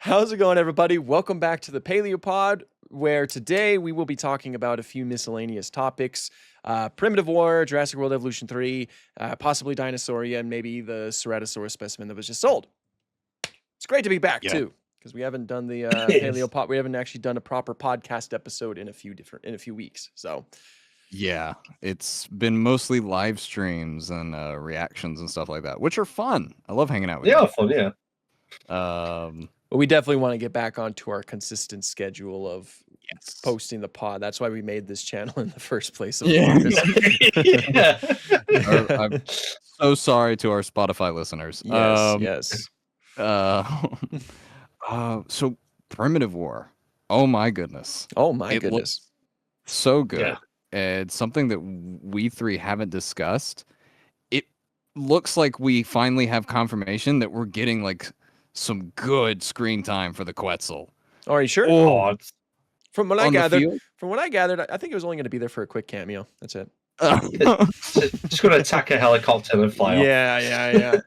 How's it going, everybody? Welcome back to the Paleo Pod, where today we will be talking about a few miscellaneous topics. Primitive War, Jurassic World Evolution 3, possibly Dinosauria, and maybe the Ceratosaurus specimen that was just sold. It's great to be back, too, because we haven't done the Paleo Pod. We haven't actually done a proper podcast episode in a few weeks. So, yeah, it's been mostly live streams and reactions and stuff like that, which are fun. I love hanging out with you. Yeah, fun, yeah. But we definitely want to get back onto our consistent schedule of posting the pod. That's why we made this channel in the first place. Yeah. I'm so sorry to our Spotify listeners. Yes. So Primitive War. Oh my goodness. Oh my goodness. So good. Yeah. It's something that we three haven't discussed. It looks like we finally have confirmation that we're getting like some good screen time for the Quetzal. Are you sure? Oh, from what I gathered, I think it was only going to be there for a quick cameo. That's it. Just going to attack a helicopter and fly off. Yeah.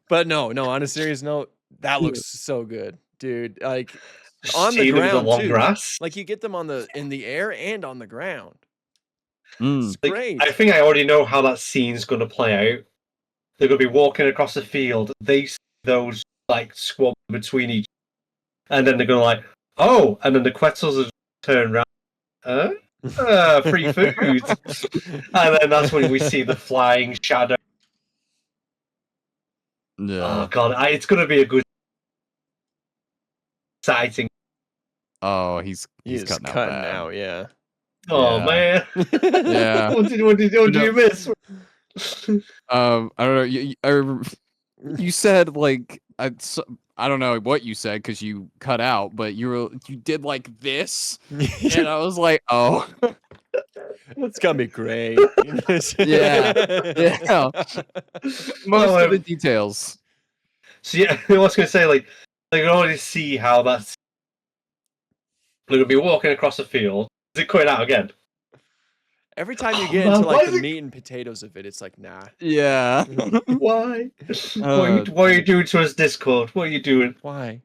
But no, on a serious note, that looks so good, dude. Like on the ground long too. grass. Like you get them in the air and on the ground. It's great. I think I already know how that scene's going to play out. They're going to be walking across the field. They see those like squab between each, and then they're going to like, oh, and then the Quetzals will turn around. Free food. And then that's when we see the flying shadow. Yeah. Oh god, it's going to be a good, exciting. Oh, he's cutting out. Yeah. Oh man. Yeah. What did you miss? I don't know. You said like I don't know what you said because you cut out, but you did like this, and I was like, oh, it's gonna be great. yeah. Most of the details. So yeah, I was gonna say like I can already see how that's. They're gonna be walking across the field. Is it coming out again? Every time you get into like the meat and potatoes of it, it's like nah. Yeah. Why? What are you doing to us, Discord? What are you doing? Why?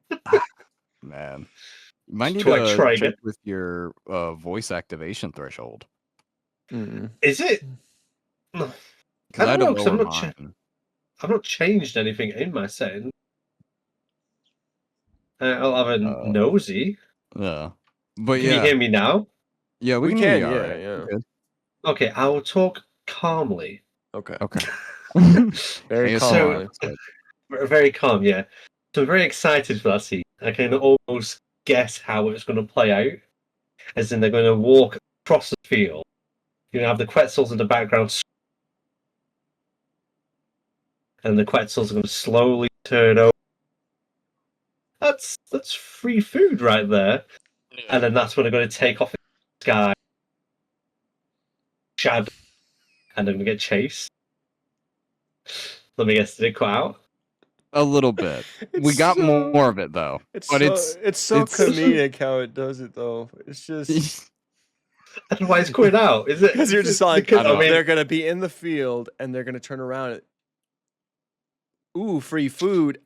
Man, you might need to check with your voice activation threshold. Is it? I don't know. Because I've not changed anything in my setting. I'll have a nosy. Yeah, but can you hear me now? Yeah, we can hear you. Yeah. Okay, I will talk calmly. Okay. Very calm. Very calm, yeah. So I'm very excited for that scene. I can almost guess how it's going to play out. As in, they're going to walk across the field. You're going to have the Quetzals in the background. And the Quetzals are going to slowly turn over. That's free food right there. Yeah. And then that's when they're going to take off in the sky. Shadow. And they're going to get chased. Let me guess, did it cut out? A little bit. We got more of it though. It's so comedic how it does it though. It's just that's why it's going out, is it? Because you're just like, they're gonna be in the field and they're gonna turn around and ooh, free food.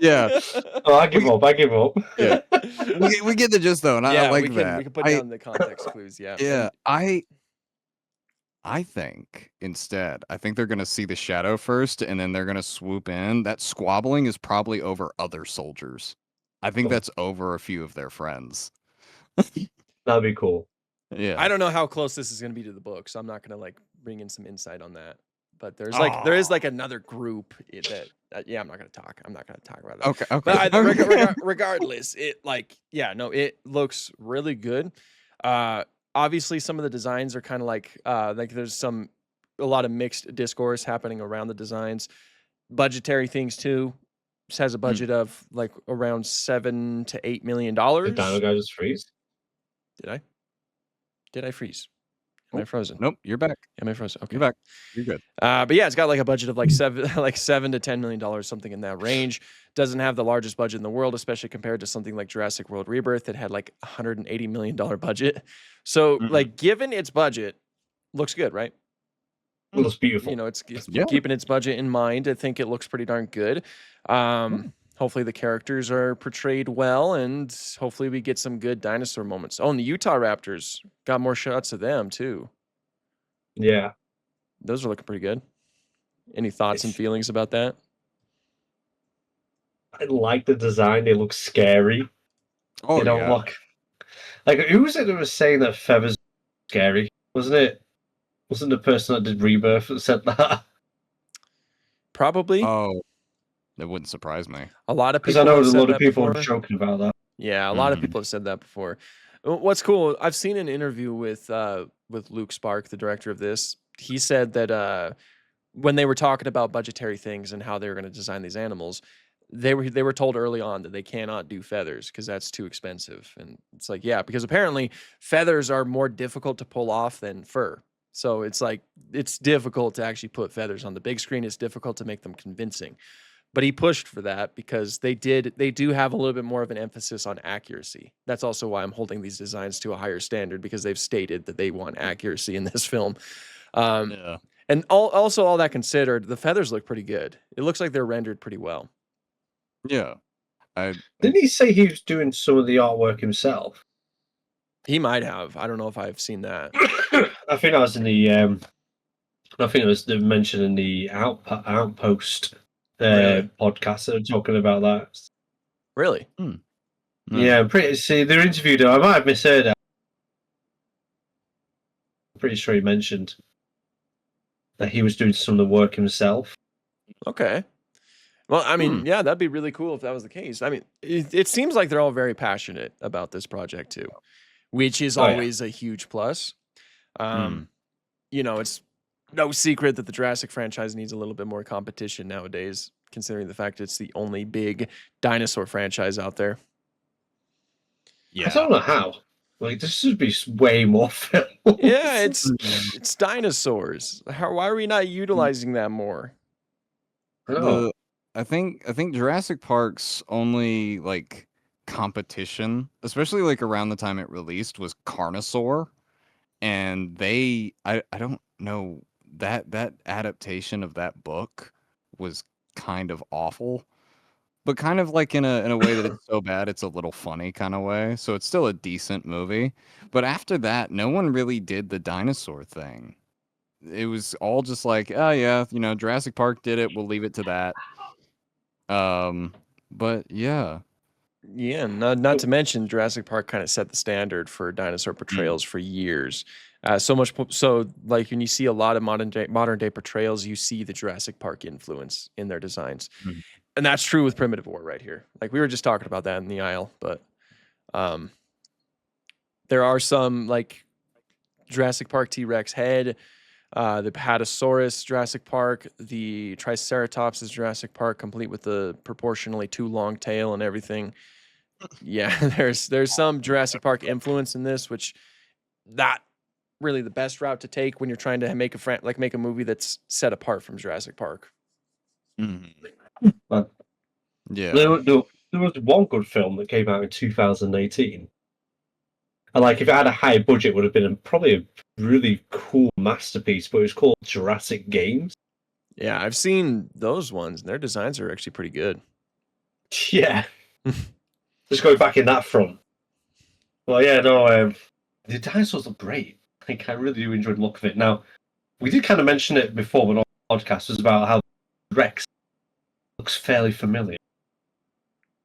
Yeah. Oh, I give up. Yeah. we get the gist though, and I like that. We can put down the context clues, yeah. Yeah. I think instead, they're going to see the shadow first, and then they're going to swoop in. That squabbling is probably over other soldiers. I think that's over a few of their friends. That'd be cool. Yeah. I don't know how close this is going to be to the book, so I'm not going to like bring in some insight on that. But there is like another group that I'm not going to talk. I'm not going to talk about that. Okay. But regardless, it looks really good. Obviously, some of the designs are kind of like there's a lot of mixed discourse happening around the designs. Budgetary things too. This has a budget of like around $7 to $8 million. Did Dino Guy just freeze? Did I freeze? Am I frozen? Nope, you're back. Am I frozen? Okay, you're back. You're good. But yeah, it's got like a budget of like $7 to $10 million, something in that range. Doesn't have the largest budget in the world, especially compared to something like Jurassic World Rebirth that had like $180 million budget. So like, given its budget, looks good, right? It looks beautiful. You know, it's Yeah. keeping its budget in mind. I think it looks pretty darn good. Hopefully the characters are portrayed well, and hopefully we get some good dinosaur moments. Oh, and the Utah Raptors got more shots of them too. Yeah. Those are looking pretty good. Any thoughts and It's- feelings about that? I like the design. They look scary. Oh, They don't yeah. look like, who was it that was saying that feathers were scary? Wasn't it? Wasn't the person that did Rebirth that said that? Probably. Oh, that wouldn't surprise me. A lot of Because people I know have a said lot of that people are before. joking about that. Yeah, a lot of Mhm. people have said that before. What's cool, I've seen an interview with Luke Spark, the director of this. He said that when they were talking about budgetary things and how they were going to design these animals, they were told early on that they cannot do feathers because that's too expensive. And it's like, yeah, because apparently feathers are more difficult to pull off than fur. So it's like it's difficult to actually put feathers on the big screen. It's difficult to make them convincing. But he pushed for that because they do have a little bit more of an emphasis on accuracy. That's also why I'm holding these designs to a higher standard, because they've stated that they want accuracy in this film. Yeah. And also all that considered, the feathers look pretty good. It looks like they're rendered pretty well. Yeah. I Didn't he say he was doing some of the artwork himself? He might have. I don't know if I've seen that. I think that was in the. I think it was mentioned in the Outpost Really? podcast. They were talking about that. Really? no. Yeah, I'm pretty. See, they interviewed him. I might have misheard that. I'm pretty sure he mentioned that he was doing some of the work himself. Okay. Well, I mean, yeah, that'd be really cool if that was the case. I mean, it seems like they're all very passionate about this project too, which is Oh, yeah. always a huge plus. You know, it's no secret that the Jurassic franchise needs a little bit more competition nowadays, considering the fact it's the only big dinosaur franchise out there. I don't know how. Like, this should be way more films. Yeah, it's dinosaurs. Why are we not utilizing that more? I know. I think Jurassic Park's only like competition, especially like around the time it released, was Carnosaur, and I don't know, that adaptation of that book was kind of awful, but kind of like in a way that it's so bad it's a little funny kind of way. So it's still a decent movie. But after that, no one really did the dinosaur thing. It was all just like, oh yeah, you know, Jurassic Park did it, we'll leave it to that. But yeah. Yeah, not to mention Jurassic Park kind of set the standard for dinosaur portrayals for years. So much so, like when you see a lot of modern day portrayals, you see the Jurassic Park influence in their designs, and that's true with Primitive War right here. Like we were just talking about that in the aisle, but there are some like Jurassic Park T-Rex head, the Patasaurus Jurassic Park, the Triceratops is Jurassic Park, complete with the proportionally too long tail and everything. Yeah, there's some Jurassic Park influence in this, which not really the best route to take when you're trying to make a movie that's set apart from Jurassic Park. But Yeah. there was one good film that came out in 2018. And like, if it had a higher budget, it would have been probably a really cool masterpiece. But it was called Jurassic Games. Yeah, I've seen those ones, and their designs are actually pretty good. Yeah, just going back in that front. Well, yeah, no, the dinosaurs look great. Like, I really do enjoy the look of it. Now, we did kind of mention it before, but on the podcast was about how Rex looks fairly familiar.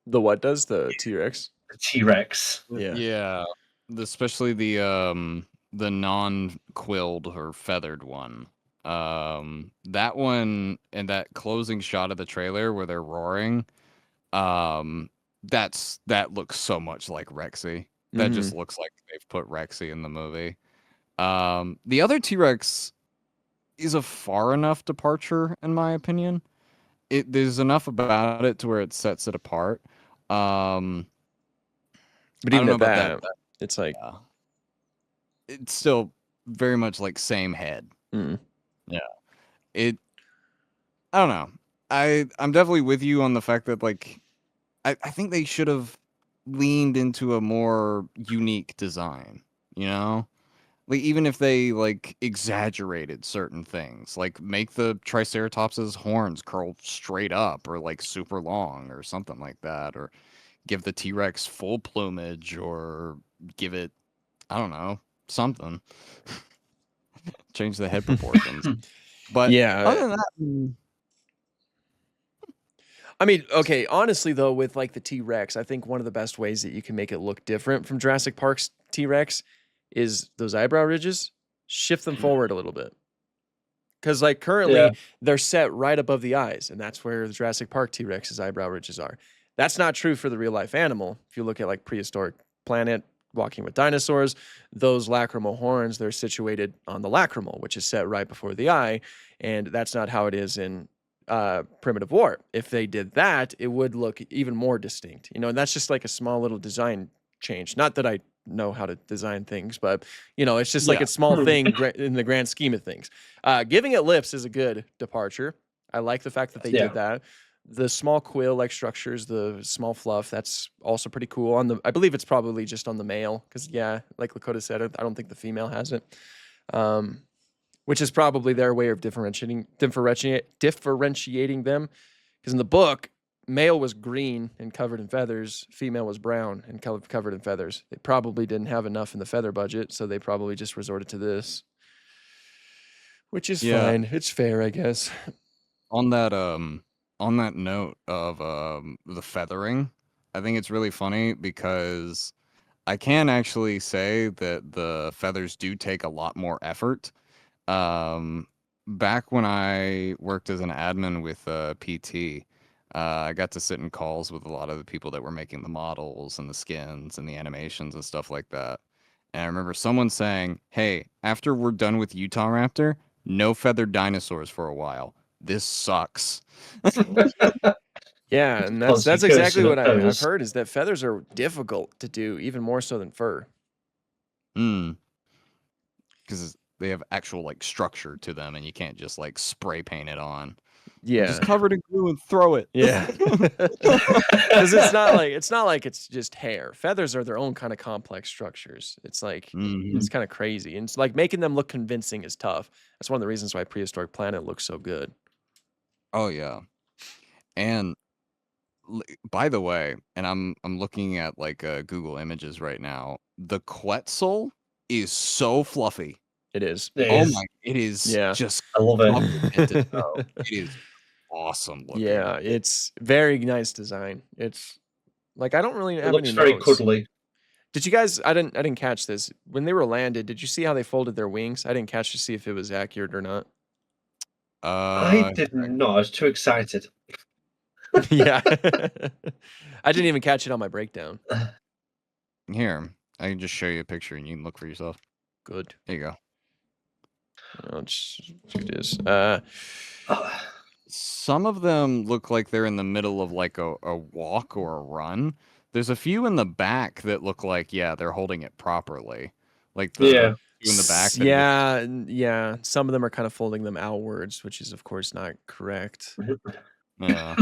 The what does the T-Rex? The T-Rex. Yeah. Yeah. Especially the non-quilled or feathered one. That one and that closing shot of the trailer where they're roaring, that looks so much like Rexy. That just looks like they've put Rexy in the movie. The other T-Rex is a far enough departure, in my opinion. There's enough about it to where it sets it apart. But I don't even know at about that, it's like it's still very much like same head. Yeah. I don't know. I'm definitely with you on the fact that like I think they should have leaned into a more unique design, you know? Like even if they like exaggerated certain things, like make the Triceratops's horns curl straight up or like super long or something like that, or give the T-Rex full plumage or give it, I don't know, something. Change the head proportions. But other Yeah. than that, I mean, okay, honestly though, with like the T-Rex, I think one of the best ways that you can make it look different from Jurassic Park's T-Rex is those eyebrow ridges. Shift them forward a little bit. Because like Yeah. currently they're set right above the eyes, and that's where the Jurassic Park T-Rex's eyebrow ridges are. That's not true for the real life animal. If you look at like Prehistoric Planet, Walking with Dinosaurs, those lacrimal horns, they're situated on the lacrimal, which is set right before the eye, and that's not how it is in Primitive War. If they did that, it would look even more distinct. You know, and that's just like a small little design change. Not that I know how to design things, but you know, it's just like yeah, a small thing in the grand scheme of things. Giving it lips is a good departure. I like the fact that they Yeah. did that. The small quill-like structures, the small fluff, that's also pretty cool. On the, I believe it's probably just on the male, because yeah, like Lakota said, I don't think the female has it. Which is probably their way of differentiating them. Because in the book, male was green and covered in feathers, female was brown and covered in feathers. They probably didn't have enough in the feather budget, so they probably just resorted to this. Which is yeah. fine. It's fair, I guess. On that note of the feathering, I think it's really funny because I can actually say that the feathers do take a lot more effort. Back when I worked as an admin with PT, I got to sit in calls with a lot of the people that were making the models and the skins and the animations and stuff like that. And I remember someone saying, "Hey, after we're done with Utah Raptor, no feathered dinosaurs for a while. This sucks." Yeah, and Constantly that's exactly cursing what at I've feathers. heard is that feathers are difficult to do, even more so than fur. Hmm. Because they have actual like structure to them, and you can't just like spray paint it on. Just Yeah. cover it in glue and throw it. Yeah. Because it's not like it's just hair. Feathers are their own kind of complex structures. It's like Mhm. it's kind of crazy. And it's like making them look convincing is tough. That's one of the reasons why Prehistoric Planet looks so good. Oh yeah. And by the way, and I'm looking at like Google Images right now. The Quetzal is so fluffy. It is. It Oh is. my, it is Yeah. just I love covered head to it. toe. It is awesome looking. Yeah, it's very nice design. It's like I don't really It have any looks very notes. cuddly. Did you guys I didn't catch this. When they were landed, did you see how they folded their wings? I didn't catch to see if it was accurate or not. I Uh, did not. I was too excited. Yeah. I didn't even catch it on my breakdown. here, I can just show you a picture and you can look for yourself. Good. There you go. I'll just do this. Some of them look like they're in the middle of like a walk or a run. There's a few in the back that look like, yeah, they're holding it properly. Like the Yeah. few in the back that are just, Yeah, yeah. Some of them are kind of folding them outwards, which is of course not correct. yeah.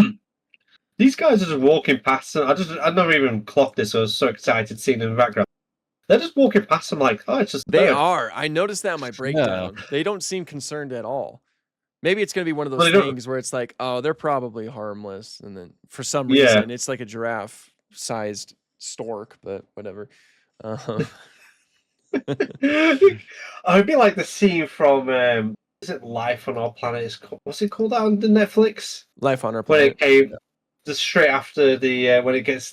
These guys are just walking past them. I never even clocked this. I was so excited seeing them in the background. They're just walking past them like, oh, it's just a They bird. are. I noticed that in my Yeah. breakdown. They don't seem concerned at all. Maybe it's gonna be one of Well, those they don't. things where it's like, oh, they're probably harmless, and then for some Yeah. reason it's like a giraffe-sized stork, but whatever. I'd be like the scene from is it Life on Our Planet? What's it called on the Netflix? Life on our When it planet. came just straight after the when it gets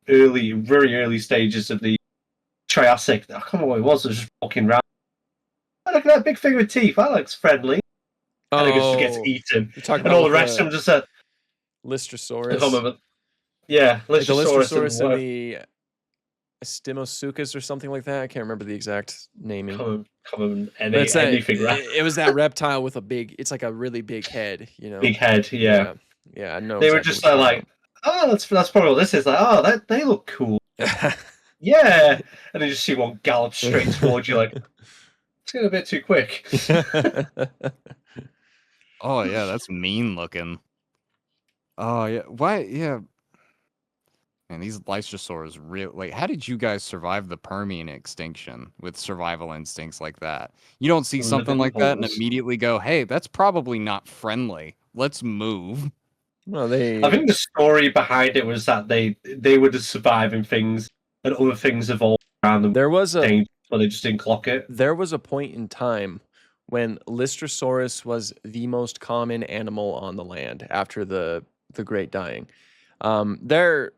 very early stages of the Triassic. I can't remember what it was. It was just walking around. Oh, look at that big figure of teeth. That looks friendly. And it just gets Oh, eaten. you're talking And about all the with rest of them just I can't Lystrosaurus, remember. Yeah, like the Lystrosaurus and Lystrosaurus and what? the Stimosuchus or something like that. I can't remember the exact naming. Common But it's that anything, right? it was that reptile with a big. It's like a really big head, you know. Big head, yeah. Yeah. I know They were exactly just what you're like, oh, that's probably what this is. Like, oh, that they look cool. talking Yeah. And then you just see one gallop straight about. towards you, like, it's getting a bit too quick. Oh yeah, that's mean looking. Oh yeah. Why? Yeah. And these Lysosaurs real like how did you guys survive the Permian extinction with survival instincts like that? You don't see something Living like that and holes. immediately go, "Hey, that's probably not friendly. Let's move." Well, I think the story behind it was that they were just surviving things, and other things evolved around them, there was a but they just didn't clock it. there was a point in time when Lystrosaurus was the most common animal on the land after the Great Dying. Their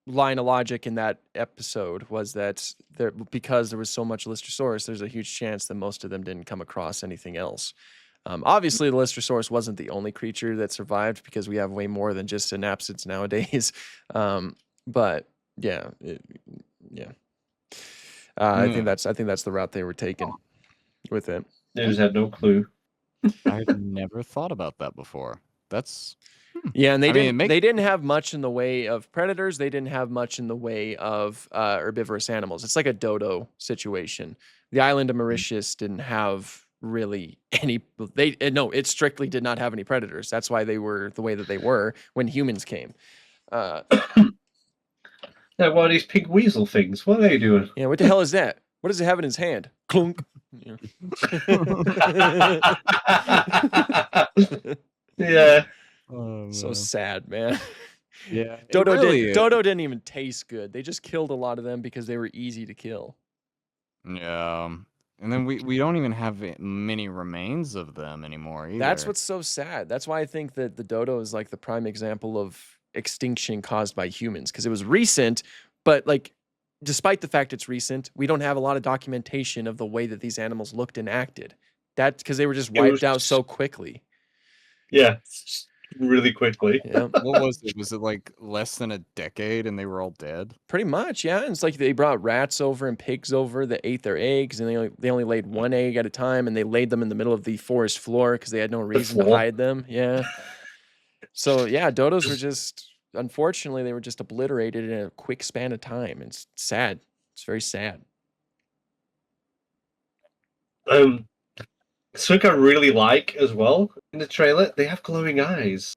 line of logic in that episode was that because there was so much Lystrosaurus, there's a huge chance that most of them didn't come across anything else. Obviously, the Lystrosaurus wasn't the only creature that survived because we have way more than just synapsids nowadays. But yeah, yeah. I think that's the route they were taking with it. They just had no clue. I've never thought about that before. That's Yeah, and they I mean, didn't they didn't have much in the way of predators. They didn't have much in the way of herbivorous animals. It's like a dodo situation. The island of Mauritius didn't have really any. It strictly did not have any predators. That's why they were the way that they were when humans came. Yeah, what are these pink weasel things? What are they doing? Yeah, what the hell is that? What does it have in his hand? Clunk. Yeah. Yeah. oh, So man. sad, man. Yeah, it Dodo really did is. Dodo didn't even taste good. They just killed a lot of them because they were easy to kill. Yeah. And then we don't even have many remains of them anymore either. That's what's so sad. That's why I think that the dodo is like the prime example of extinction caused by humans because it was recent, but like despite the fact it's recent, we don't have a lot of documentation of the way that these animals looked and acted. That's because they were just It was wiped out just- so quickly. Yeah, just really quickly. Yeah. What was it? Was it like less than a decade and they were all dead? Pretty much, yeah. And it's like they brought rats over and pigs over that ate their eggs, and they only laid one egg at a time, and they laid them in the middle of the forest floor because they had no reason to floor. hide them. Yeah. So yeah, dodos were just unfortunately they were just obliterated in a quick span of time. It's sad. It's very sad. Something I really like as well in the trailer, they have glowing eyes.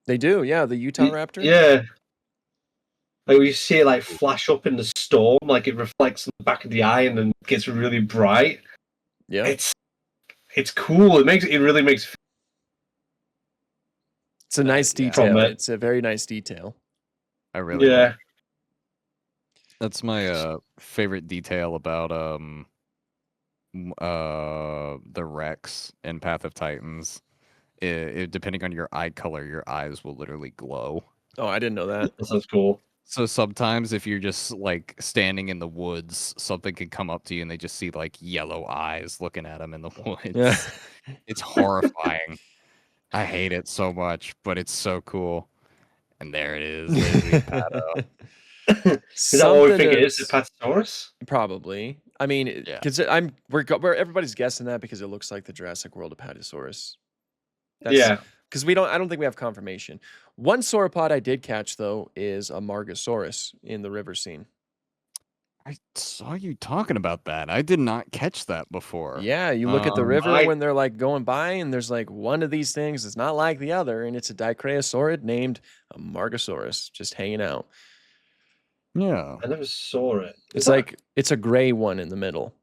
They do, yeah. The Utah raptor. Yeah. Like we see it like flash up in the storm, like it reflects in the back of the eye and then gets really bright. Yeah. It's cool. It really makes It's a nice yeah. detail. From it. It's a very nice detail. I really yeah. like. That's my favorite detail about the Rex in Path of Titans. Depending on your eye color, your eyes will literally glow. Oh, I didn't know that. That sounds cool. So sometimes if you're just like standing in the woods, something can come up to you and they just see like yellow eyes looking at them in the woods. Yeah. It's horrifying. I hate it so much, but it's so cool. And there it is. There's the Pato. Is that what we Something think it is? is- The Patasaurus? Probably. I mean, Yeah. because we're everybody's guessing that because it looks like the Jurassic World Apatosaurus. Yeah. Because I don't think we have confirmation. One sauropod I did catch though is a Margosaurus in the river scene. I saw you talking about that. I did not catch that before. Yeah, you look at the Um, river I- when they're like going by, and there's like one of these things that's not like the other, and it's a Dicraeosaurid named a Margosaurus just hanging out. Yeah. I never saw it. It's like it's a gray one in the middle.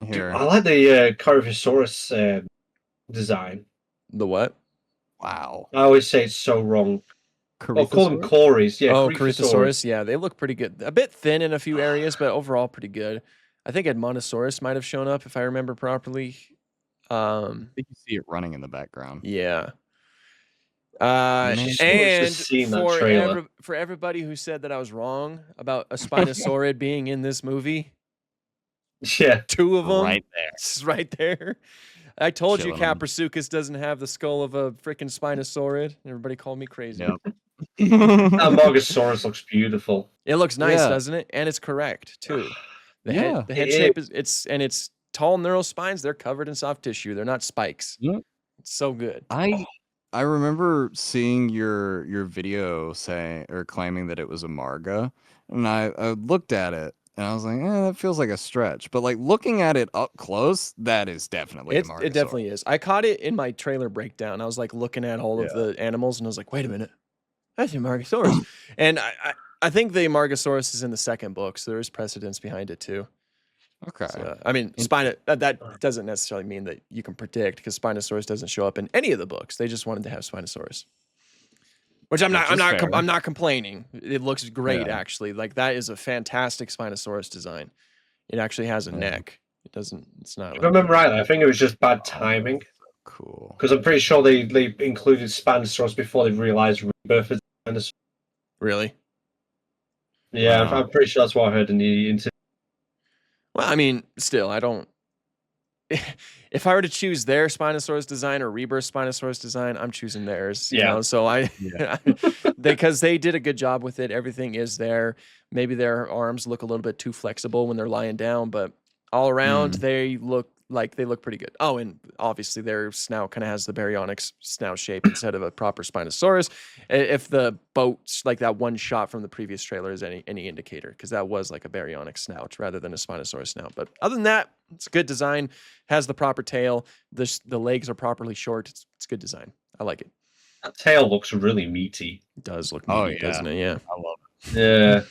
Here. I like the Coryphosaurus design. The what? Wow. I always say it's so wrong. Oh, call them Coryphosaurus? Corys. Yeah, Oh, Coryphosaurus. Corythosaurus. Yeah, they look pretty good. A bit thin in a few areas, but overall pretty good. I think Edmontosaurus might have shown up if I remember properly. I think you see it running in the background. Yeah. Man. And Just seeing that trailer. for everybody who said that I was wrong about a Spinosaurid being in this movie, Yeah. two of them, Right there. it's right there. I told you Chilling 'em. Caprasuchus doesn't have the skull of a freaking Spinosaurid. Everybody called me crazy. Yep. That Margosaurus looks beautiful. It looks nice, Yeah. doesn't it? And it's correct too. The Yeah. head It shape is it's tall neural spines. They're covered in soft tissue. They're not spikes. Yep. It's so good. I remember seeing your video saying or claiming that it was a Marga, and I looked at it and I was like, that feels like a stretch. But like looking at it up close, that is definitely a Marga. It definitely is. I caught it in my trailer breakdown. I was like looking at all of the animals and I was like, wait a minute. That's a Margosaurus. And I think the Margosaurus is in the second book, so there is precedence behind it too. Okay. So, I mean, that doesn't necessarily mean that you can predict, because Spinosaurus doesn't show up in any of the books. They just wanted to have Spinosaurus, which I'm not complaining. It looks great, actually. Like, that is a fantastic Spinosaurus design. It actually has a neck. It doesn't. It's not. If I remember rightly, I think it was just bad timing. Cool. Because I'm pretty sure they included Spinosaurus before they realized Rebirth is Spinosaurus. Really? Yeah, Wow. I'm pretty sure that's what I heard in the interview. Well, I mean, still, I don't. If I were to choose their Spinosaurus design or Rebirth Spinosaurus design, I'm choosing theirs. You know? So because they did a good job with it. Everything is there. Maybe their arms look a little bit too flexible when they're lying down, but all around they look pretty good. Oh, and obviously their snout kind of has the baryonyx snout shape instead of a proper Spinosaurus. If the boats, like that one shot from the previous trailer, is any indicator, because that was like a baryonyx snout rather than a Spinosaurus snout. But other than that, it's a good design. Has the proper tail. The legs are properly short. It's good design. I like it. That tail looks really meaty. It does look meaty, doesn't it? Yeah. I love it. Yeah,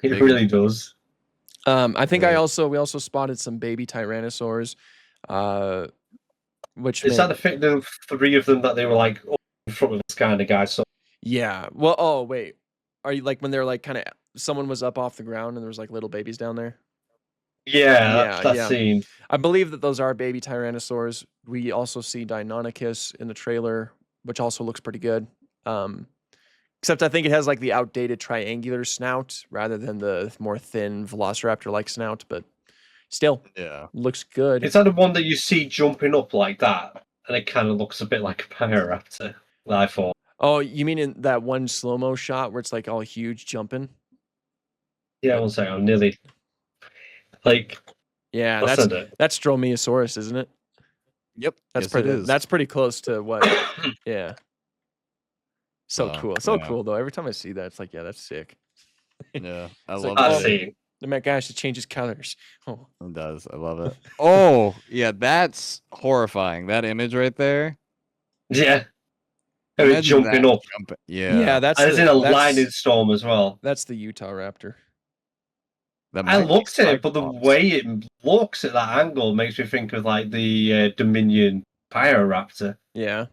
it really does. I think we also spotted some baby tyrannosaurs, which is that the three of them that they were like in front of this kind of guy? So yeah. Well, oh wait, are you like when they're like kind of someone was up off the ground and there was like little babies down there? Yeah, that scene. I believe that those are baby tyrannosaurs. We also see Deinonychus in the trailer, which also looks pretty good. Except I think it has like the outdated triangular snout rather than the more thin velociraptor-like snout, but still, looks good. Is that the one that you see jumping up like that, and it kind of looks a bit like a Pyroraptor? I thought. Oh, you mean in that one slow-mo shot where it's like all huge jumping? Yeah, one second. I'm nearly like. Yeah, that's Dromaeosaurus, isn't it? Yep, that's pretty close to what. Yeah. So cool. So cool, though. Every time I see that, it's like, yeah, that's sick. Yeah, I love that. The guy should change his colors. Oh. It does. I love it. Oh, yeah, that's horrifying. That image right there. Yeah. It's jumping up. Yeah, that's in a lightning storm as well. That's the Utah Raptor. I looked at it, but the way it looks at that angle makes me think of like the Dominion Pyroraptor. Yeah.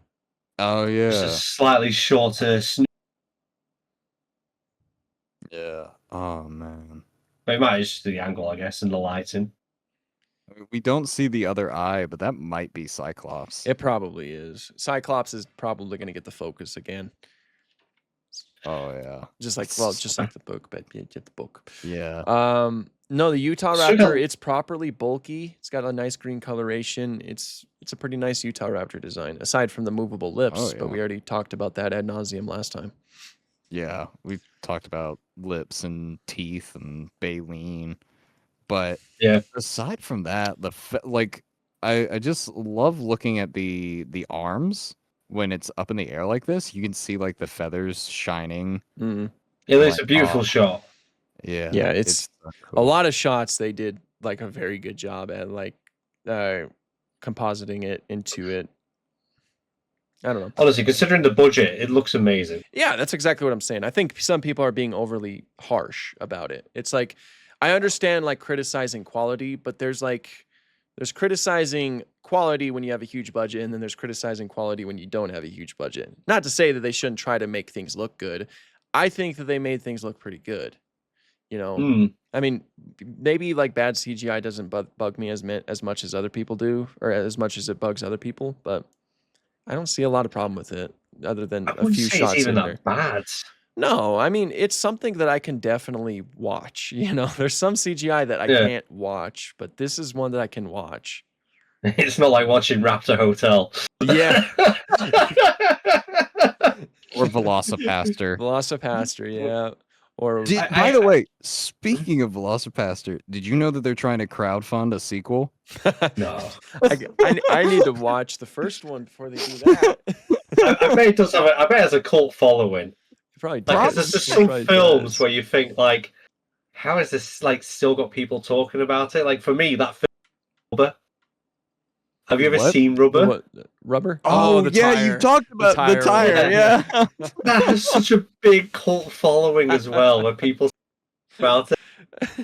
Oh yeah. It's a slightly shorter. Yeah. Oh man. But it might just the angle, I guess, and the lighting. We don't see the other eye, but that might be Cyclops. It probably is. Cyclops is probably going to get the focus again. Oh yeah. Just like the book, but you get the book. Yeah. No, the Utah Raptor, it's properly bulky. It's got a nice green coloration. It's a pretty nice Utah Raptor design, aside from the movable lips, but we already talked about that ad nauseum last time. Yeah, we talked about lips and teeth and baleen, but aside from that, I just love looking at the arms when it's up in the air like this. You can see like the feathers shining. Mm-hmm. Yeah, it's a beautiful shot. Yeah, it's so cool. A lot of shots they did like a very good job at like compositing it into it. I don't know. Honestly, considering the budget, it looks amazing. Yeah, that's exactly what I'm saying. I think some people are being overly harsh about it. It's like, I understand like criticizing quality, but there's criticizing quality when you have a huge budget, and then there's criticizing quality when you don't have a huge budget. Not to say that they shouldn't try to make things look good. I think that they made things look pretty good. You know, I mean, maybe like bad CGI doesn't bug me as much as other people do, or as much as it bugs other people, but I don't see a lot of problem with it, other than a few shots it's even in there. Bad. No, I mean, it's something that I can definitely watch. You know, there's some CGI that I can't watch, but this is one that I can watch. It's not like watching Raptor Hotel. Yeah. Or Velocipaster. Velocipaster, yeah. Or by the way, speaking of Velocipaster, did you know that they're trying to crowdfund a sequel? No. I need to watch the first one before they do that. I bet it does have I bet it has a cult following. It probably does. There's just some films where you think like, how is this like still got people talking about it? Like for me, that film, Have you ever What? seen The Rubber? what? Rubber? Oh, the yeah, tire. you talked about the tire tire. one. Yeah. That has such a big cult following as well, where people about it.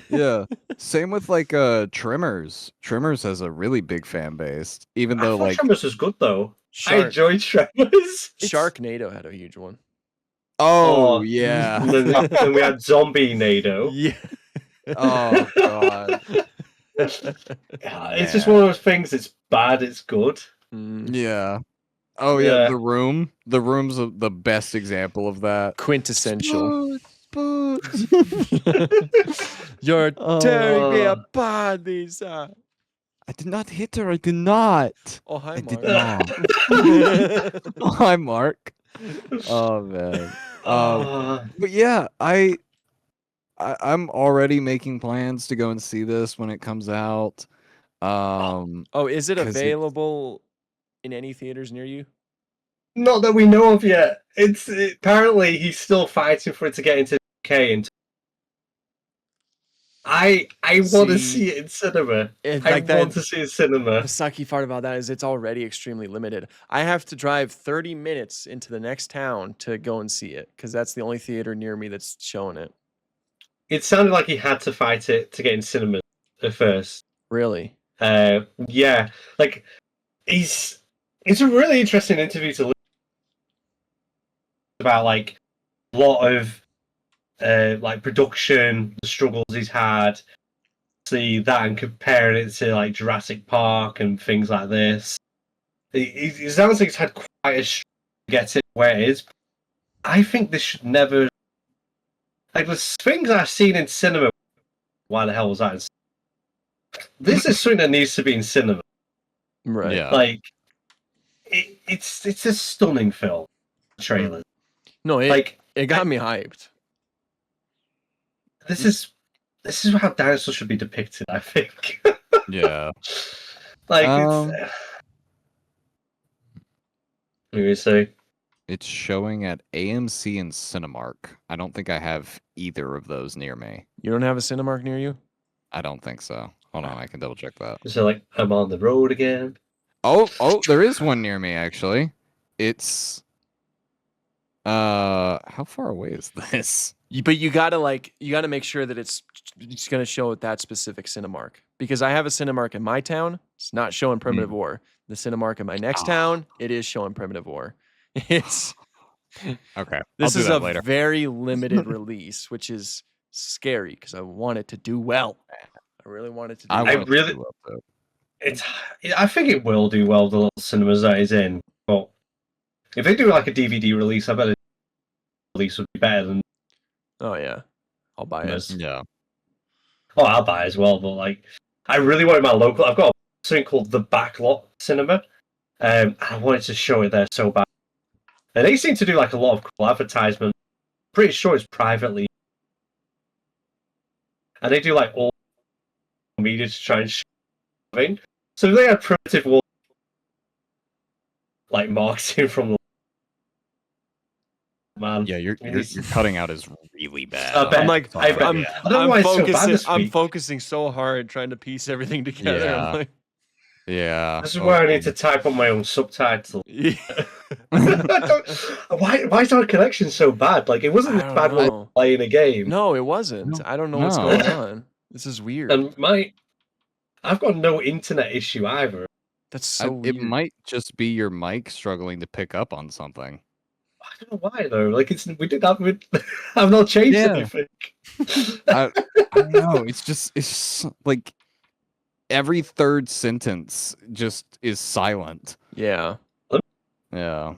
Yeah. Same with like Trimmers. Trimmers has a really big fan base. Even I though thought like Tremors was good though. I Shark. enjoyed Tremors. Sharknado had a huge one. oh Oh, yeah. then we had Zombie Nado. Yeah. Oh god. It's just one of those things. It's bad. It's good. Mm. Yeah. Oh yeah, Yeah. The Room. The Room's the best example of that. Quintessential. Sports. You're tearing me Oh. apart, Lisa. I did not hit her. I did not. Oh, hi, I did Mark. not. Oh, hi, Mark. Oh man. Oh. But yeah, I'm already making plans to go and see this when it comes out. Oh, is it 'Cause it's- available in any theaters near you? Not that we know of yet. Apparently he's still fighting for it to get into the UK. And I want to See, see it in cinema. It, I like that, want to see it in cinema. the sucky part about that is it's already extremely limited. I have to drive 30 minutes into the next town to go and see it because that's the only theater near me that's showing it. It sounded like he had to fight it to get in cinema at first. Really? Yeah, like it's a really interesting interview to listen about, like a lot of like production, the struggles he's had. See that and comparing it to like Jurassic Park and things like this. It sounds like it's had quite a struggle to get it where it is. I think this should never, like the things I've seen in cinema. Why the hell was that in cinema? This is something that needs to be in cinema. Right. Yeah. Like it's a stunning film. Trailer. No, Like it got me hyped. this is how dinosaurs should be depicted. I think. Yeah. Like Um, it's. What do you say? It's showing at AMC and Cinemark. I don't think I have either of those near me. You don't have a Cinemark near you? I don't think so. Hold on, I can double check that. So like I'm on the road again. Oh, there is one near me actually. It's how far away is this? But you gotta make sure that it's gonna show at that specific Cinemark because I have a Cinemark in my town. It's not showing Primitive War. The Cinemark in my next town, it is showing Primitive War. It's Okay. this I'll is do a that later. very limited release, which is scary because I want it to do well. I really want it to do I well. want really- to up though. I think it will do well, the little cinemas that it's in. But if they do like a DVD release, I bet the release would be better than Oh yeah, I'll buy it. cinemas. Yeah. Oh, I'll buy it as well. But like, I really want my local. I've got something called the Backlot Cinema. I wanted to show it there so bad. And they seem to do like a lot of cool advertisement. Pretty sure it's privately. And they do like all media to try and show thing. So if they had Primitive War like marketing from the man. Yeah, you're cutting out is really bad. I bet. I'm like, Sorry. I I'm, don't know why I'm it's so bad focusing. this I'm week. focusing so hard trying to piece everything together. Yeah. I'm like, Yeah. This is where I need to type on my own subtitle. yeah. Why is our connection so bad? Like it wasn't I this don't bad when we know. were playing a game. No, it wasn't. No. I don't know what's No. going on. This is weird. And I've got no internet issue either. That's so It weird. might just be your mic struggling to pick up on something. I don't know why though. Like we did that with. I've not changed Yeah. anything. I don't know. It's like every third sentence just is silent. Yeah. Yeah.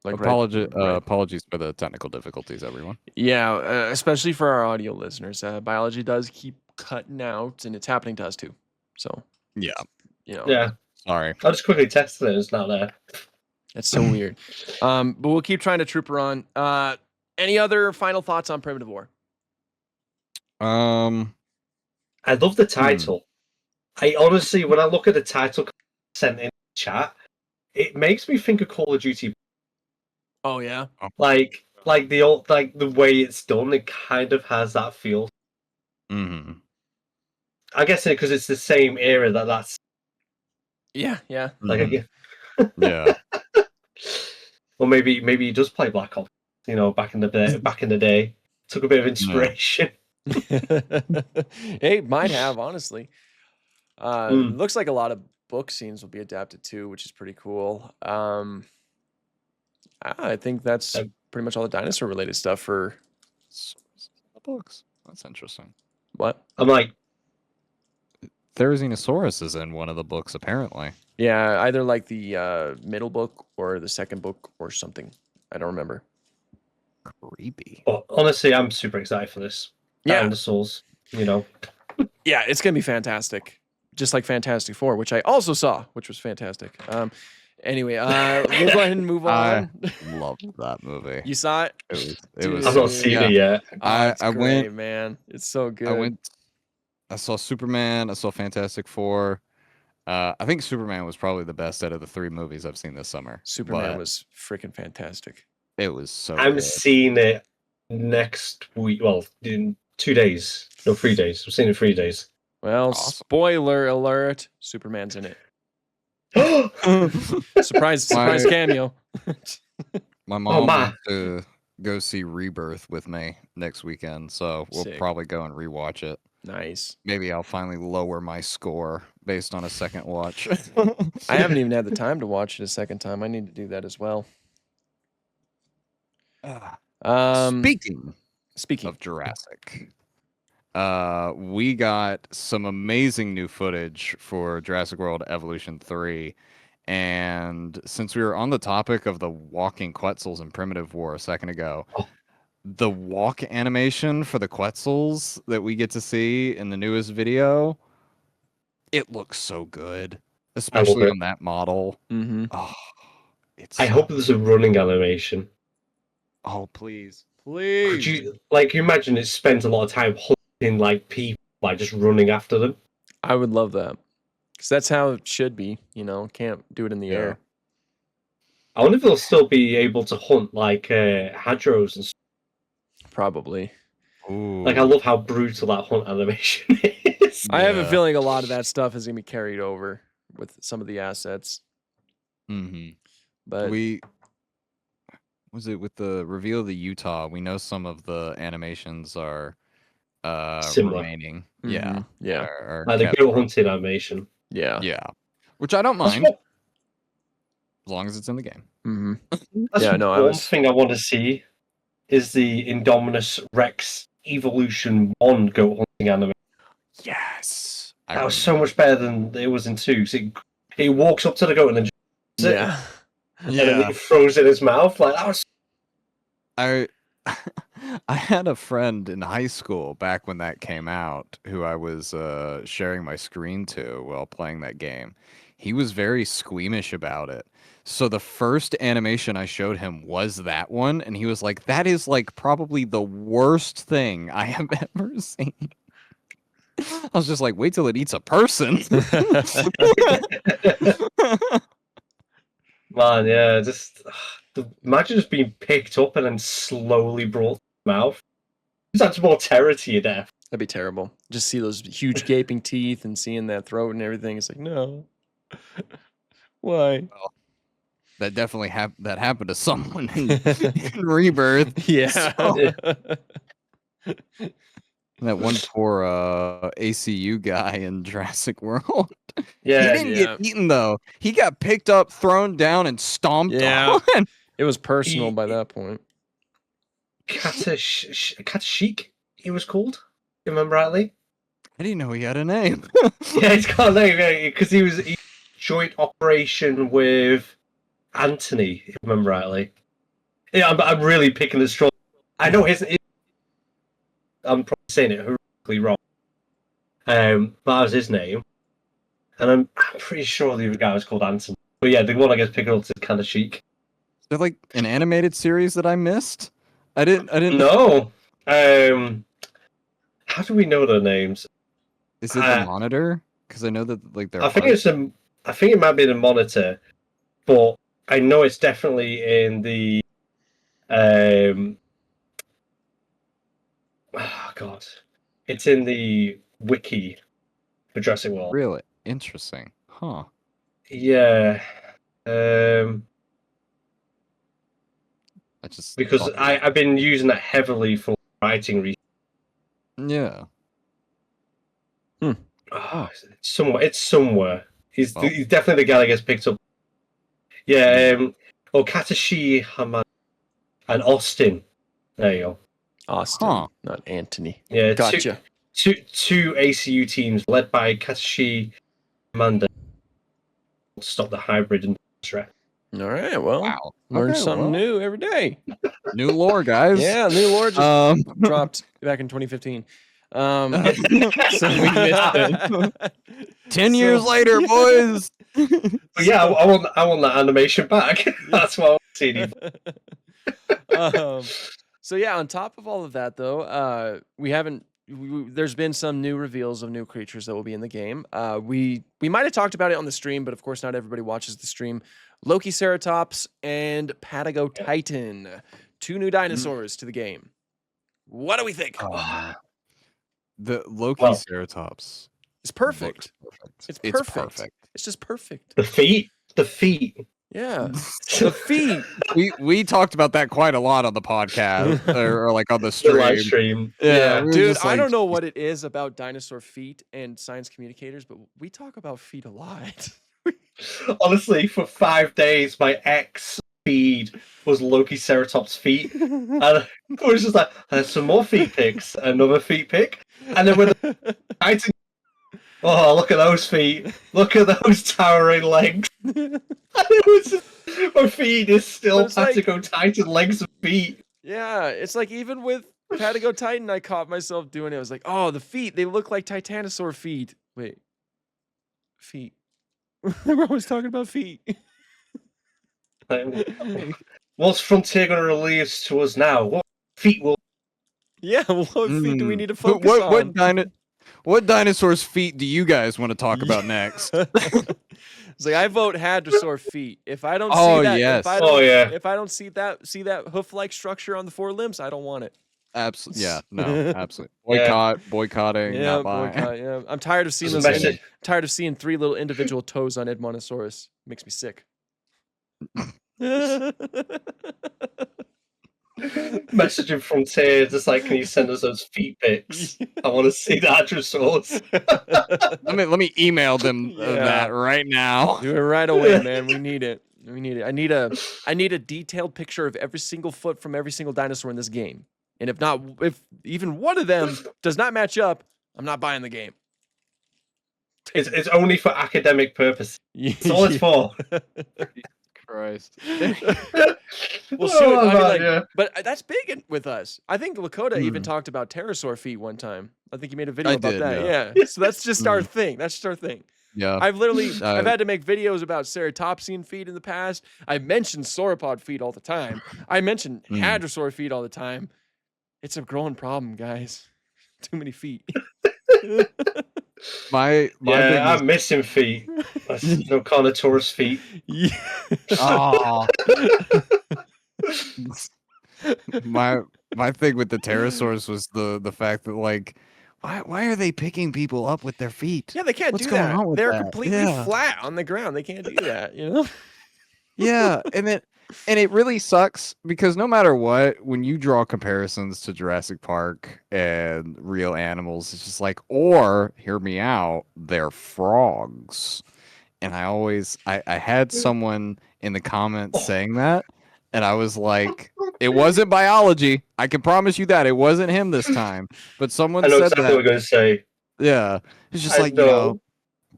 Like Apologies for the technical difficulties, everyone. Yeah, especially for our audio listeners. Biology does keep cutting out, and it's happening to us too. So Yeah. you know, Yeah, Sorry. I just quickly tested it. It's not there. it's so weird. But we'll keep trying to troop her on. Any other final thoughts on Primitive War? I love the title. I honestly, when I look at the title sent in the chat, it makes me think of Call of Duty. Oh yeah. Like the old, like the way it's done, it kind of has that feel. Mm-hmm. I guess because it's the same era that's Yeah, yeah. Like, Mhm. yeah. Yeah. Or maybe he does play Black Ops. You know, back in the day. Back in the day, took a bit of Yeah. inspiration. It might have, honestly. Mm. Looks like a lot of book scenes will be adapted too, which is pretty cool. I think that's Um, pretty much all the dinosaur related stuff for Sources in the books. That's interesting. what? I'm like, Therizinosaurus is in one of the books, apparently. Yeah, either like the middle book or the second book or something. I don't remember. Creepy. well, honestly, I'm super excited for this. Yeah, Dinosaurs. You know. yeah, it's gonna be fantastic. Just like Fantastic Four, which I also saw, which was fantastic. Anyway, we'll go ahead and move I on. loved that movie. You saw it? It was I've so not seen yeah. it yet. Oh, it's I great, went man. It's so good. I saw Superman, I saw Fantastic Four. I think Superman was probably the best out of the 3 movies I've seen this summer. Superman But was freaking fantastic. it was so I'm good. seeing it next week. Well, in 2 days. No, 3 days. I'm seeing it in 3 days. Well, Awesome. spoiler alert: Superman's in it. Oh, Surprise My- cameo. My mom man. wants to go see Rebirth with me next weekend, so we'll Sick. probably go and rewatch it. Nice. Maybe I'll finally lower my score based on a second watch. I haven't even had the time to watch it a second time. I need to do that as well. Speaking Speaking. of Jurassic, we got some amazing new footage for Jurassic World Evolution 3. And since we were on the topic of the walking Quetzals in Primitive War a second ago, Oh. the walk animation for the Quetzals that we get to see in the newest video, it looks so good, especially it. on that model. Mm-hmm. Oh, it's I so- hope there's a running animation. Oh, please. Could Please. you imagine it spends a lot of time hunting like people by just running after them? I would love that. Because that's how it should be, can't do it in the Yeah. air. I wonder if they'll still be able to hunt like hadros and stuff. Probably. Ooh. Like I love how brutal that hunt animation is. I have a Yeah. feeling a lot of that stuff is going to be carried over with some of the assets. Mm-hmm. But Was it with the reveal of the Utah? We know some of the animations are Similar. remaining. Mhm, Yeah. yeah. are Like the kept- goat hunting animation. yeah. Yeah. Which I don't That's mind as long as it's in the game. Mm-hmm. That's Yeah, no, I one was- thing I want to see is the Indominus Rex Evolution 1 goat hunting animation. Yes. That was so much better than it was in 2. So it walks up to the goat and then just Yeah. and then he throws it in his mouth. Like that was I I had a friend in high school back when that came out who I was sharing my screen to while playing that game. He was very squeamish about it. So the first animation I showed him was that one, and he was like, "That is like probably the worst thing I have ever seen." I was just like, "Wait till it eats a person." man, yeah. Just imagine just being picked up and then slowly brought to the mouth. Just adds more terror to your death. That'd be terrible. Just see those huge gaping teeth and seeing that throat and everything. It's like, no. Why? That definitely happened to someone in Rebirth. Yeah. So- That one poor ACU guy in Jurassic World. Yeah, He didn't get eaten though. He got picked up, thrown down, and stomped Yeah. on. It was personal by that point. Katashik, he was called. You remember rightly? I didn't know he had a name. Yeah, he's got a name because he was joint operation with Anthony. If you remember rightly. Yeah, I'm really picking the straw. I know I'm probably saying it horrifically wrong. That was his name, and I'm pretty sure the other guy was called Anthony. But yeah, the one I guess picking up is kind of chic. Is there like an animated series that I missed? I didn't. No. How do we know their names? Is it the Monitor? Because I know that like they're. I think it might be the Monitor, but I know it's definitely in the. Oh God, it's in the wiki for Jurassic World. Really interesting, huh? Yeah. I just Because thought I've been using that heavily for writing recently. yeah. Oh, it's somewhere. He's Well. he's definitely the guy that gets picked up. Yeah, Katashi Hamada and Austin. There you go. Austin, Huh. not Anthony. Yeah, Gotcha. two ACU teams led by Katashi Hamada to stop the hybrid and threat. All right. Well, Wow. learn Okay, something well. new every day. New lore, guys. Yeah, new lore just Um, dropped back in 2015. we missed it. 10 years So- later, boys. But yeah, I want that animation back. That's what I want to see. So yeah, on top of all of that, though, there's been some new reveals of new creatures that will be in the game. We might have talked about it on the stream, but of course, not everybody watches the stream. Loki Ceratops and Patago Titan, 2 new dinosaurs to the game. What do we think? Oh, the Loki Well, Ceratops. It's perfect. It's It's perfect. perfect. It's just perfect. The feet. Yeah, the feet. We talked about that quite a lot on the podcast or like on the The stream. live stream. Yeah, we were Dude, just I like, don't know what it is about dinosaur feet and science communicators, but we talk about feet a lot. Honestly, for 5 days, my ex feed was Loki Ceratops feet. And I was just like, there's some more feet pics, another feet pic. And then when the Titan, oh, look at those feet. Look at those towering legs. And it was just, my feet is still it's like- Patago Titan legs and feet. Yeah, it's like even with Patago Titan, I caught myself doing it. I was like, oh, the feet, they look like Titanosaur feet. Wait, feet. We're always talking about feet. What's Frontier going to release to us now? What feet will... Yeah, what feet do we need to focus on? What dinosaur's feet do you guys want to talk about next? It's like I vote Hadrosaur feet. If I don't Oh, see that, yes. if I don't, Oh, yeah. if I don't see that hoof-like structure on the 4 limbs, I don't want it. Absolutely. Yeah, no, absolutely. Yeah. Boycotting, Yeah, not buying. boycott, yeah. I'm tired of seeing Just those. message- Tired of seeing 3 little individual toes on Edmontosaurus. Makes me sick. Messaging Frontier, just like, can you send us those feet pics? I want to see the Hadrosaurs. Let me email them Yeah. that right now. Do it right away, man. We need it. We need it. I need a detailed picture of every single foot from every single dinosaur in this game. And if even one of them does not match up, I'm not buying the game. It's only for academic purposes. That's all it's for. Christ. Well, shoot, Oh, I mean, man, like, yeah. but that's big with us. I think Lakota even Mm. talked about pterosaur feet one time. I think he made a video I about did, that. yeah. Yeah. So that's just our thing. That's just our thing. Yeah. I've literally Uh, I've had to make videos about ceratopsian feet in the past. I've mentioned sauropod feet all the time. I mention Mm. hadrosaur feet all the time. It's a growing problem, guys. Too many feet. My Yeah, biggest I'm missing feet. That's no Carnotaurus feet. Yeah. Aw. my thing with the pterosaurs was the fact that like why are they picking people up with their feet? Yeah, they can't What's do going that. on with They're that? completely Yeah. flat on the ground. They can't do that, you know? Yeah, and it really sucks because no matter what, when you draw comparisons to Jurassic Park and real animals, it's just like, or hear me out, they're frogs. And I had someone in the comments saying that, and I was like, it wasn't biology. I can promise you that it wasn't him this time. But someone I know said exactly that. what we're going to say. Yeah, it's just I like know.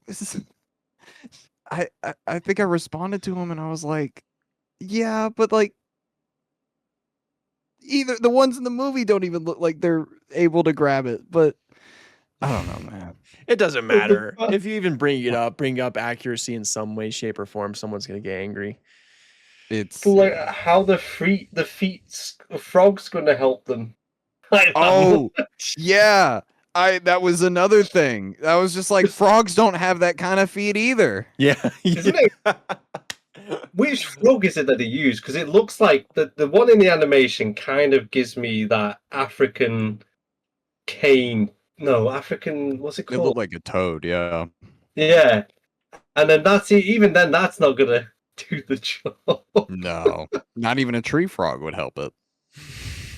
this is. I think I responded to him and I was like, yeah, but like either the ones in the movie don't even look like they're able to grab it, but I don't know, man. It doesn't matter. If you even bring up accuracy in some way, shape, or form, someone's gonna get angry. It's But like, how the frog's going to help them? Like, oh yeah. That was another thing. I was just like, frogs don't have that kind of feet either. Yeah. Isn't it? Which frog is it that they use? Because it looks like the one in the animation kind of gives me that African cane. No, African. What's it It called? looked like a toad, yeah. Yeah. And then even then that's not gonna do the job. No, not even a tree frog would help it.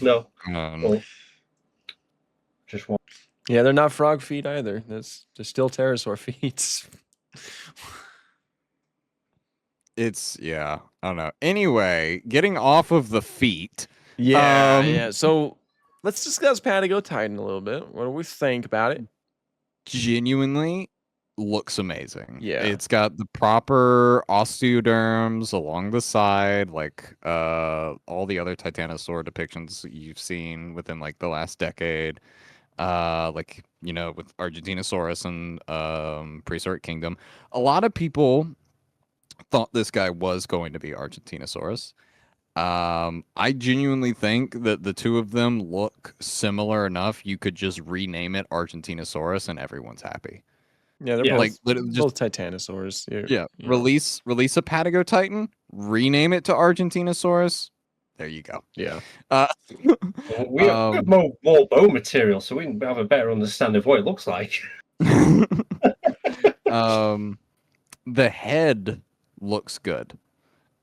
No. Um, Well, just one. Yeah, they're not frog feet either. They're still pterosaur feet. I don't know. Anyway, getting off of the feet. Yeah, Um, yeah. So let's discuss Patio Titan a little bit. What do we think about it? Genuinely looks amazing. Yeah. It's got the proper osteoderms along the side, like all the other Titanosaur depictions you've seen within like the last decade. Like, with Argentinosaurus and Prehistoric Kingdom. A lot of people thought this guy was going to be Argentinosaurus. I genuinely think that the two of them look similar enough. You could just rename it Argentinosaurus and everyone's happy. Yeah, they're Yeah. Like both literally just both Titanosaurs. yeah, You know. release a Patago Titan, rename it to Argentinosaurus. There you go. Yeah. Uh, We have more bone material, so we can have a better understanding of what it looks like. The head looks good.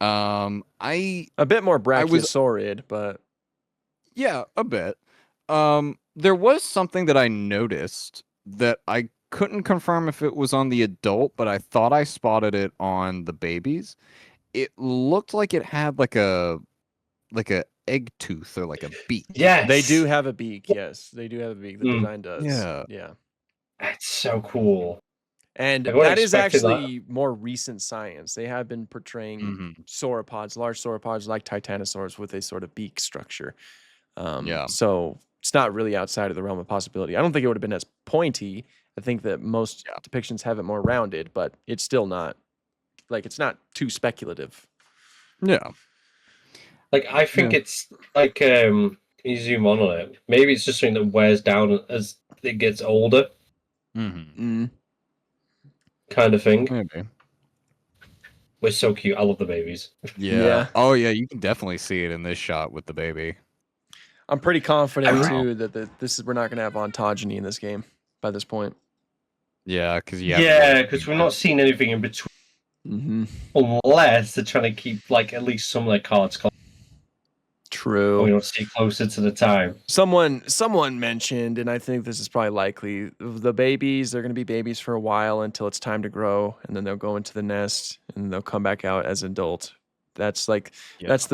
I A bit more I was brachiosaurid, but Yeah, a bit. There was something that I noticed that I couldn't confirm if it was on the adult, but I thought I spotted it on the babies. It looked like it had like a egg tooth or like a beak. Yes, they do have a beak. Yes, they do have a beak. The design does. Yeah. Yeah. That's so cool. And I wasn't that is expecting that. actually more recent science. They have been portraying Mhm. sauropods, large sauropods like titanosaurs with a sort of beak structure. Yeah. So it's not really outside of the realm of possibility. I don't think it would have been as pointy. I think that most Yeah. depictions have it more rounded, but it's still not it's not too speculative. Yeah. Like I think it's like you zoom on it. Maybe it's just something that wears down as it gets older, Mm-hmm. kind of thing. Maybe. We're so cute. I love the babies. Yeah. Yeah. Oh yeah, you can definitely see it in this shot with the baby. I'm pretty confident Wow. too that we're not going to have ontogeny in this game by this point. Yeah, because Because we're not seeing anything in between, Mm-hmm. unless they're trying to keep like at least some of their cards. True. We don't see closer to the time. Someone mentioned, and I think this is probably likely, the babies, they're going to be babies for a while until it's time to grow, and then they'll go into the nest and they'll come back out as adult. That's that's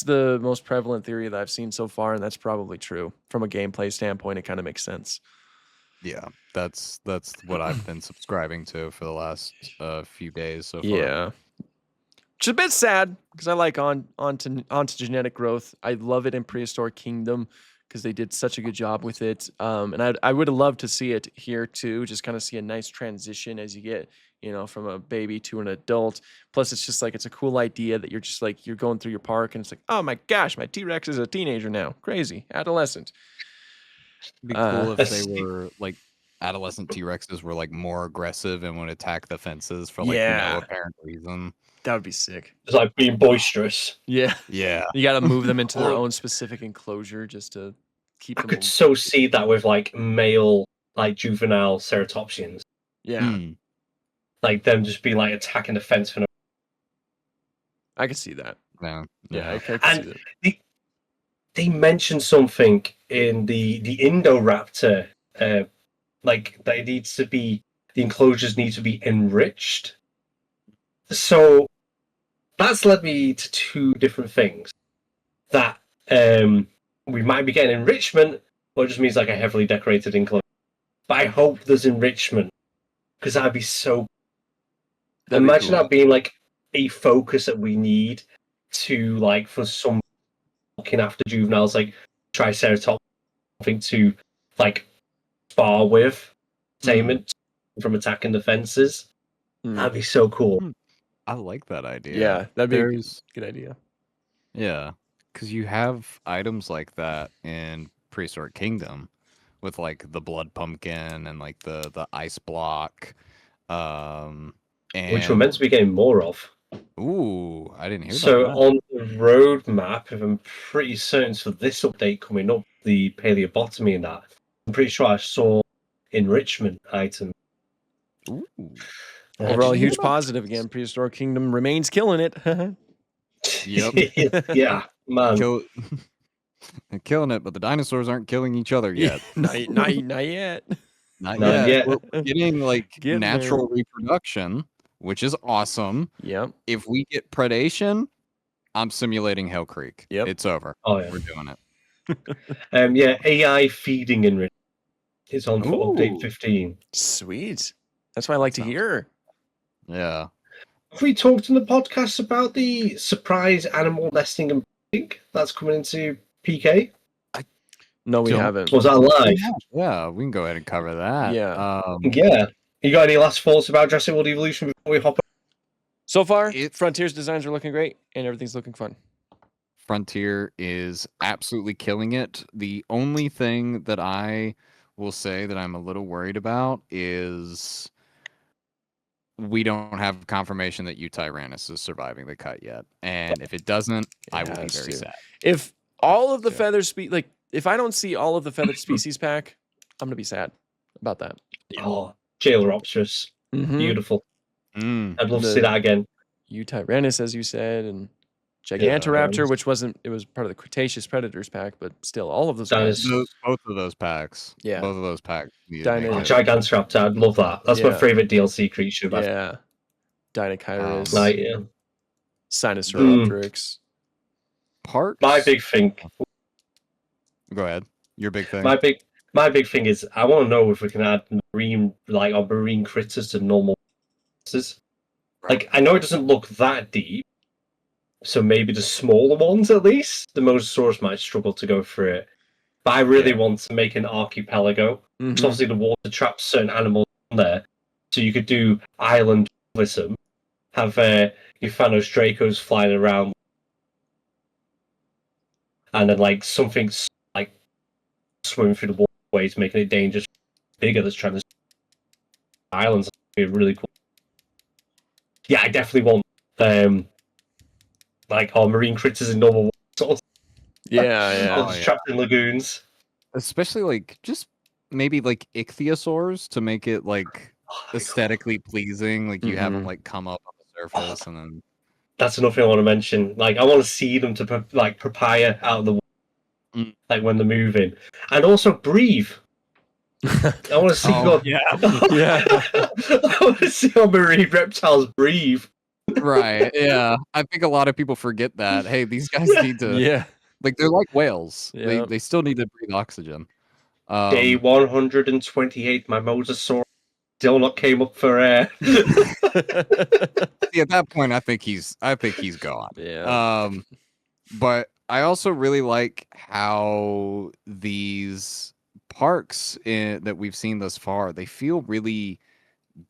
the most prevalent theory that I've seen so far, and that's probably true. From a gameplay standpoint, it kind of makes sense. Yeah, that's what I've been subscribing to for the last few days so far. Yeah. Which is a bit sad because I like onto genetic growth. I love it in Prehistoric Kingdom because they did such a good job with it. And I would have loved to see it here too. Just kind of see a nice transition as you get, from a baby to an adult. Plus, it's just like it's a cool idea that you're just like you're going through your park and it's like, oh my gosh, my T-Rex is a teenager now. Crazy, adolescent. It'd be cool if Let's they see. were like adolescent T-Rexes were like more aggressive and would attack the fences for like Yeah. no apparent reason. That would be sick. It's like being boisterous. Yeah, Yeah. you got to move them into their own specific enclosure just to keep I them. could so see that with like male, like juvenile ceratopsians, Yeah, Mm. like them just be like attacking the fence for no. I could see that. No. Yeah, I no. could And see that. they mentioned something in the Indoraptor, like that it needs to be the enclosures need to be enriched. So that's led me to two different things. That we might be getting enrichment, or it just means like a heavily decorated enclosure. But I hope there's enrichment because that'd be so. That'd be Imagine cool. that being like a focus that we need to like for some looking after juveniles, like Triceratops, something to like spar with, tame it from attacking the fences. Mm. That'd be so cool. I like that idea. Yeah, that'd be a There's good idea. yeah, because you have items like that in Prehistoric Kingdom with like the blood pumpkin and like the ice block. And Which we're meant to be getting more of. Ooh, I didn't hear So about that. on the roadmap, if I'm pretty certain for this update coming up, the paleobotomy and that, I'm pretty sure I saw enrichment items. Ooh. Overall, Actually, huge positive again. Prehistoric Kingdom remains killing it. Yep. Yeah, man. They're killing it, but the dinosaurs aren't killing each other yet. not yet. Not Not yet. yet. We're getting like Getting there. natural reproduction, which is awesome. Yep. If we get predation, I'm simulating Hell Creek. Yep. It's over. Oh yeah. We're doing it. Yeah, AI feeding in is on for Ooh. update 15. Sweet. That's what I like to hear. Yeah. Have we talked in the podcast about the surprise animal nesting and breeding that's coming into PK? No, we Don't- haven't. Was that live? Yeah, we can go ahead and cover that. Yeah. Yeah. You got any last thoughts about Jurassic World Evolution before we hop on? So far, It- Frontier's designs are looking great, and everything's looking fun. Frontier is absolutely killing it. The only thing that I will say that I'm a little worried about is we don't have confirmation that Tyrannus is surviving the cut yet. And if it doesn't, I will be has very to. sad. If all of the Yeah. feathers if I don't see all of the feathered species pack, I'm gonna be sad about that. Oh, Jaileropterus. Mm-hmm. Beautiful. Mm. I'd love to see that again. Tyrannus, as you said, and Yeah, Gigantoraptor, which it was part of the Cretaceous Predators pack, but still, all of those guys. Both of those packs. Yeah. Both of those packs. need to Dino- make Oh, it. Gigantoraptor, I'd love that. That's my Yeah. favorite DLC creature. Yeah. Dinochirus, Like, yeah. Sinosauropteryx. Parks. My big thing. Go ahead. Your big thing. My big thing is I want to know if we can add marine critters to normal monsters. Like, I know it doesn't look that deep, so maybe the smaller ones at least. The Mosasaurus might struggle to go through it. But I really want to make an archipelago. Mhm. So obviously the water traps certain animals on there. So you could do island tourism, have Euphanos Dracos flying around, and then like something like swimming through the waterways, making it dangerous, bigger that's trying to islands. Would be really cool. Yeah, I definitely want like our marine critters in normal waters, Yeah. trapped in lagoons. Especially like just maybe like ichthyosaurs to make it like Oh, that'd be cool. aesthetically pleasing. Like you have them Mhm. like come up on the surface and then That's another thing I want to mention. Like, I want to see them to papaya out of the water, like when they're moving, and also breathe. I want to see yeah. Yeah. I want to see how marine reptiles breathe. Right. Yeah. I think a lot of people forget that. Hey, these guys need to Yeah. like they're like whales. Yeah. They still need to breathe oxygen. Day 128, my mosasaur still not came up for air. See, at that point I think he's gone. Yeah. But I also really like how these parks that we've seen thus far, they feel really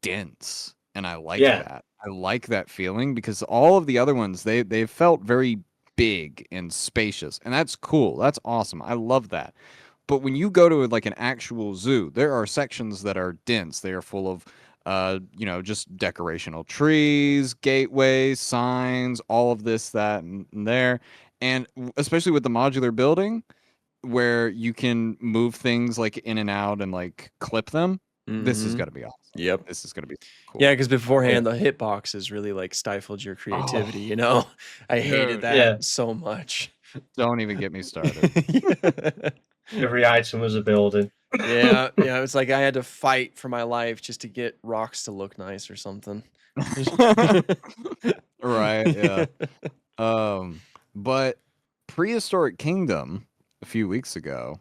dense. And I like that. I like that feeling because all of the other ones, they've felt very big and spacious. And that's cool. That's awesome. I love that. But when you go to like an actual zoo, there are sections that are dense. They are full of just decorational trees, gateways, signs, all of this, that, and there. And especially with the modular building, where you can move things like in and out and like clip them, this is Mhm. going to be awesome. Yep. This is going to be cool. Yeah, because beforehand the hitboxes really like stifled your creativity. You know, I hated Dude, that so much. Don't even get me started. Every item was a building. Yeah. It's like I had to fight for my life just to get rocks to look nice or something. Right. Yeah. But Prehistoric Kingdom a few weeks ago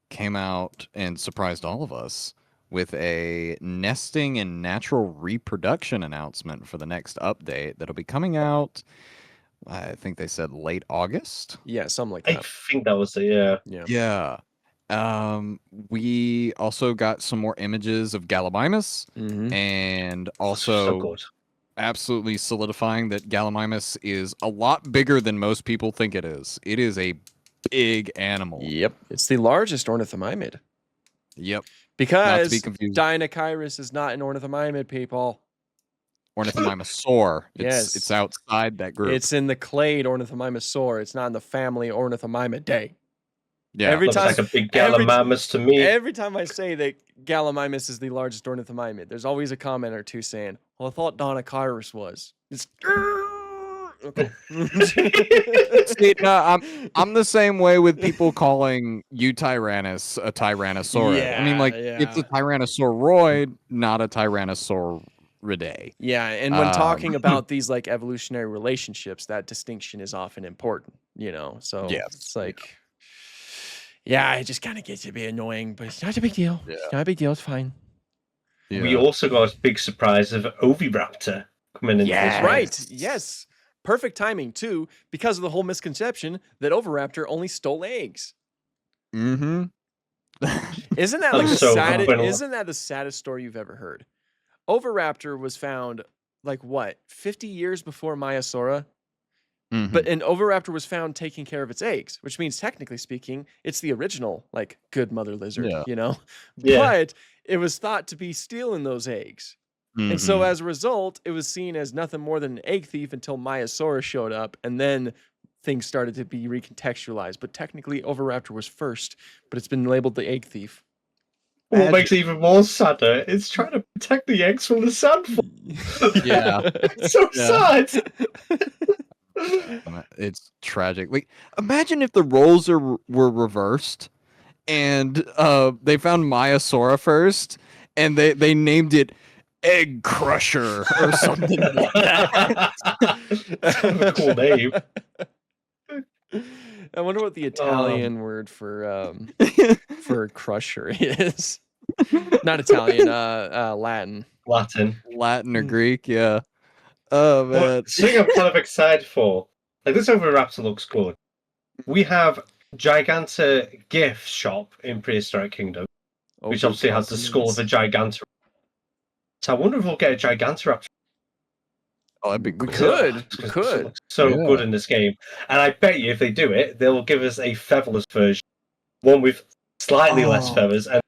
came out and surprised all of us with a nesting and natural reproduction announcement for the next update that'll be coming out. I think they said late August. Yeah, something like I that. think that was it. Yeah. We also got some more images of Gallimimus, Mhm. and So also good. absolutely solidifying that Gallimimus is a lot bigger than most people think it is. It is a big animal. Yep. It's the largest ornithomimid. Yep. Because be confused. Dinochirus is not an ornithomimid, people. Ornithomimosaur. Yes. It's outside that group. It's in the clade Ornithomimosaur. It's not in the family Ornithomimidae. yeah. every Looks time- like a big every- Gallimimus to me. Every time I say that Gallimimus is the largest ornithomimid, there's always a comment or two saying, Well, I thought Donachirus was. It's... Okay. See, no, I'm the same way with people calling Eutyrannus a Tyrannosaurid. I mean, like, it's a Tyrannosauroid, not a Tyrannosauridae. Yeah, and when talking about these like evolutionary relationships, that distinction is often important, you know. So Yes, it's like, yeah, it just kind of gets to be annoying, but it's not a big deal. Yeah. It's not a big deal. It's fine. Yeah. We also got a big surprise of Oviraptor coming into this. Right. Yes. Perfect timing too, because of the whole misconception that Oviraptor only stole eggs. Mm-hmm. Isn't that I'm like the so saddest? happy. Isn't that the saddest story you've ever heard? Oviraptor was found like what 50 years before Maiasaura, but an Oviraptor was found taking care of its eggs, which means technically speaking, it's the original like good mother lizard, Yeah. you know. Yeah. But it was thought to be stealing those eggs. And so as a result, it was seen as nothing more than an egg thief until Maiasaura showed up, and then things started to be recontextualized. But technically, Oviraptor was first, but it's been labeled the egg thief. What makes it even more sadder, it's trying to protect the eggs from the sandfall. Yeah. It's so sad. It's tragic. Like, imagine if the roles were reversed, and they found Maiasaura first, and they named it Egg Crusher or something like that. That's kind of a cool name. I wonder what the Italian word for crusher is. Not Italian, Latin. Latin or Greek, yeah. Oh man. But something I'm kind of excited for. Like, this Oviraptor looks good. We have Giganta gift shop in Prehistoric Kingdom, which obviously has the skull of a Gigantoraptor. So I wonder if we'll get a Gigantoraptor. Oh, that'd be We cool. could. It looks so good in this game. And I bet you if they do it, they'll give us a featherless version. One with slightly less feathers. And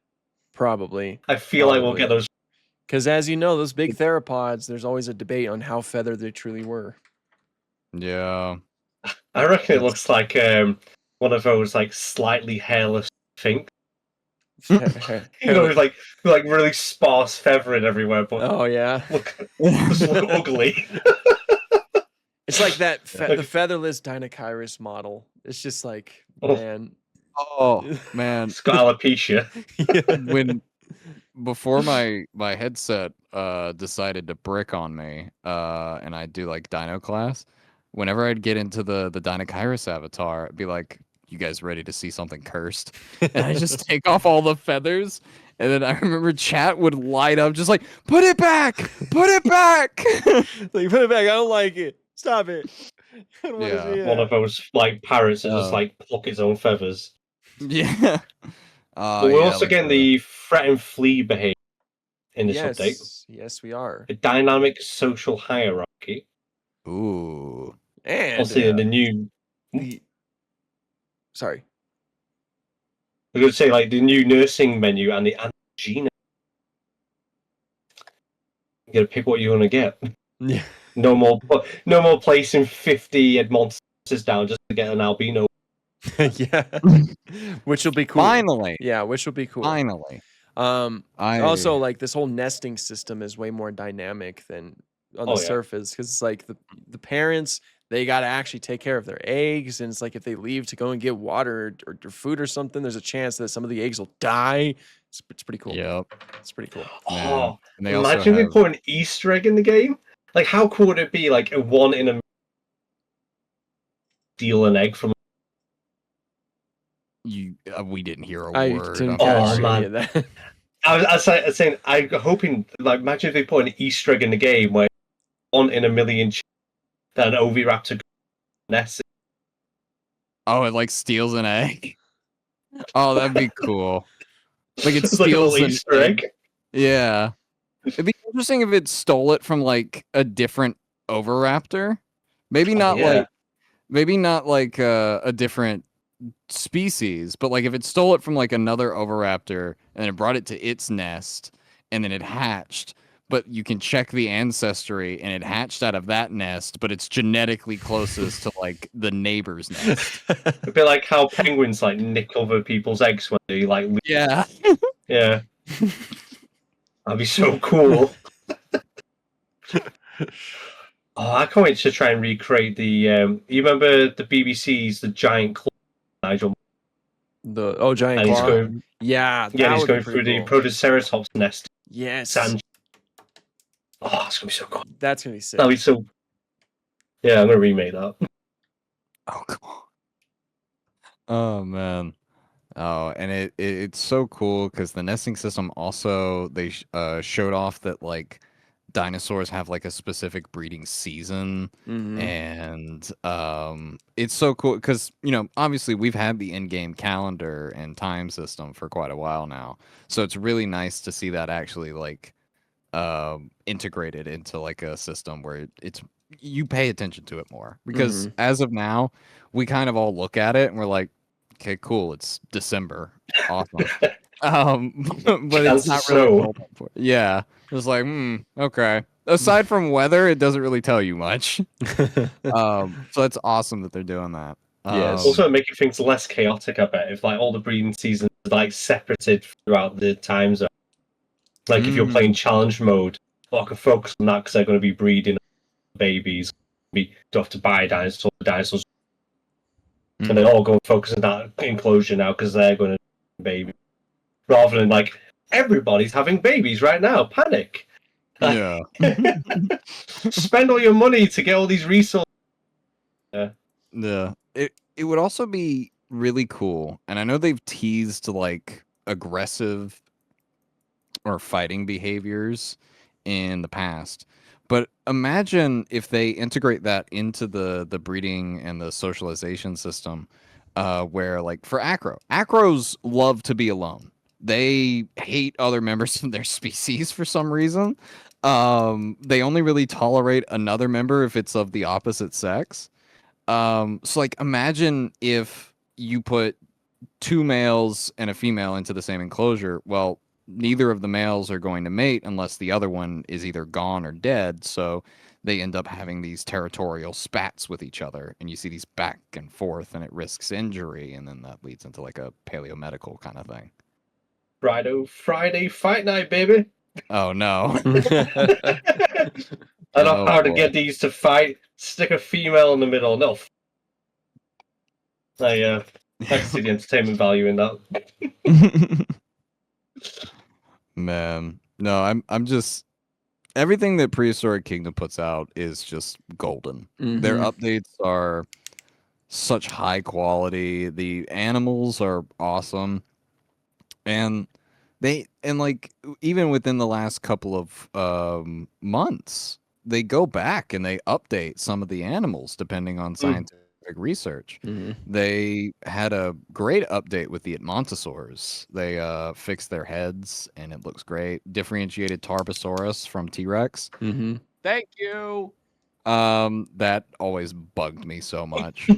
Probably. I feel like we'll get those. Because as you know, those big theropods, there's always a debate on how feathered they truly were. Yeah. I reckon it looks like one of those like slightly hairless things. You know, with like really sparse feathering everywhere, but oh yeah, just look ugly. It's like that the featherless Dinocyrus model. It's just like man. Oh man, it's got alopecia. When before my headset decided to brick on me, and I do like Dino class. Whenever I'd get into the Dinocyrus avatar, I'd be like, "You guys ready to see something cursed?" And I just take off all the feathers, and then I remember chat would light up, just like, "Put it back! Put it back!" Like, put it back. I don't like it. Stop it. I don't Yeah. wanna see One that. of those like parrots that just like pluck its own feathers. Yeah. But we're also getting the threat and flee behavior in this update. Yes, we are. A dynamic social hierarchy. Ooh. And Also in the new. Sorry. I was going to say like the new nursing menu and the anti-gene. You got to pick what you want to get. Yeah. No more placing 50 monsters down just to get an albino. Yeah. Which will be cool. Finally. Yeah, which will be cool. Finally. Also like this whole nesting system is way more dynamic than on the surface, because it's like the parents, they got to actually take care of their eggs, and it's like if they leave to go and get water or food or something, there's a chance that some of the eggs will die. It's pretty cool. Yep. It's pretty cool. Oh, and they imagine they put an Easter egg in the game. Like, how cool would it be? Like a one in a steal an egg from. We didn't hear a word. Didn't catch any of that. I was saying, I'm hoping, like, imagine if they put an Easter egg in the game where 1 in a million that an Oviraptor nests. Oh, it like steals an egg. Oh, that'd be cool. Like it steals like a little an Easter egg. Yeah, it'd be interesting if it stole it from like a different Oviraptor. Maybe not like a different species, but like if it stole it from like another Oviraptor and it brought it to its nest and then it hatched, but you can check the ancestry and it hatched out of that nest, but it's genetically closest to like the neighbor's nest. A bit like how penguins like nick other people's eggs when they like leave. Yeah. Yeah. That'd be so cool. Oh, I can't wait to try and recreate the. You remember the BBC's The Giant Claw, Nigel? Giant And he's claw. going, Yeah, yeah, that he's would be going through pretty the cool. Protoceratops nest. Yes, Sand. Oh, it's gonna be so cool. that's gonna be sick. That'll be so. Yeah, I'm gonna remake that. Oh, come on. Oh man. Oh, and it's so cool because the nesting system also they showed off that like dinosaurs have like a specific breeding season, and it's so cool because obviously we've had the in-game calendar and time system for quite a while now, so it's really nice to see that actually like integrated into like a system where it's you pay attention to it more because as of now we kind of all look at it and we're like, okay, cool, it's December, awesome. But it's Chance of not really snow. rolled up for it. Yeah, it's like okay, aside from weather it doesn't really tell you much. So it's awesome that they're doing that. Yes. Also making things less chaotic, I bet, if like all the breeding seasons are like separated throughout the time zone. Like if you're playing challenge mode, I can focus on that because they're going to be breeding babies. We don't have to buy dinosaurs, and then all go and focus on that enclosure now because they're going to baby. Rather than like everybody's having babies right now, panic. Yeah. Spend all your money to get all these resources. Yeah. It would also be really cool, and I know they've teased like aggressive or fighting behaviors in the past. But imagine if they integrate that into the breeding and the socialization system, where like for acros love to be alone. They hate other members of their species for some reason. They only really tolerate another member if it's of the opposite sex. So like imagine if you put two males and a female into the same enclosure. Well, neither of the males are going to mate unless the other one is either gone or dead. So they end up having these territorial spats with each other, and you see these back and forth, and it risks injury, and then that leads into like a paleomedical kind of thing. Friday fight night, baby. Oh no. I know how to get these to fight. Stick a female in the middle. No. I can see the entertainment value in that. Man, no, I'm just everything that Prehistoric Kingdom puts out is just golden. Their updates are such high quality. The animals are awesome, and like even within the last couple of months, they go back and they update some of the animals depending on scientific research. They had a great update with the Edmontosaurs. They fixed their heads and it looks great. Differentiated Tarbosaurus from T-Rex. Thank you. That always bugged me so much.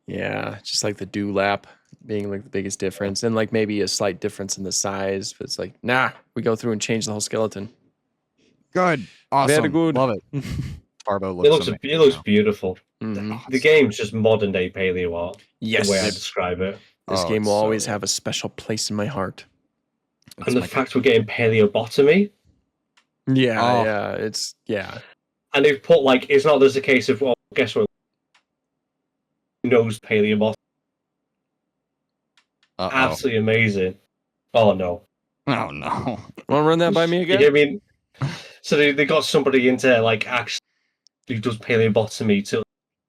Yeah, just like the dewlap being like the biggest difference, and like maybe a slight difference in the size, but it's like, nah, we go through and change the whole skeleton. Good. Awesome. Very good. Love it. Tarbo It looks beautiful. Mm-hmm. The game's just modern day paleo art. Yes. The way I describe it. This game will always have a special place in my heart. And the fact we're getting paleobotomy. Yeah, And they've put like, it's not just a case of, well, guess what? Who knows paleobotomy? Absolutely amazing. Oh no. Oh no. Want to run that by me again? You know what I mean? So they got somebody into like actually who does paleobotomy to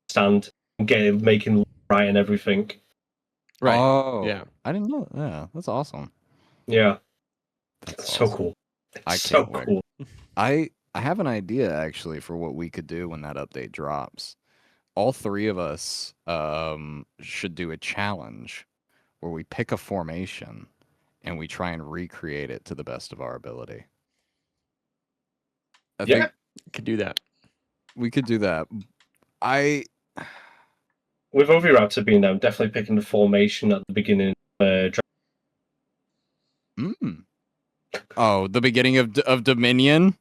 stand and get it making right and everything. Right. Oh yeah. I didn't know. Yeah, that's awesome. Yeah. That's so awesome. Cool. I can't so wait. Cool. I have an idea actually for what we could do when that update drops. All three of us should do a challenge where we pick a formation and we try and recreate it to the best of our ability. I think we could do that. We could do that. With Oviraptor being down, definitely picking the formation at the beginning. Oh, the beginning of Dominion.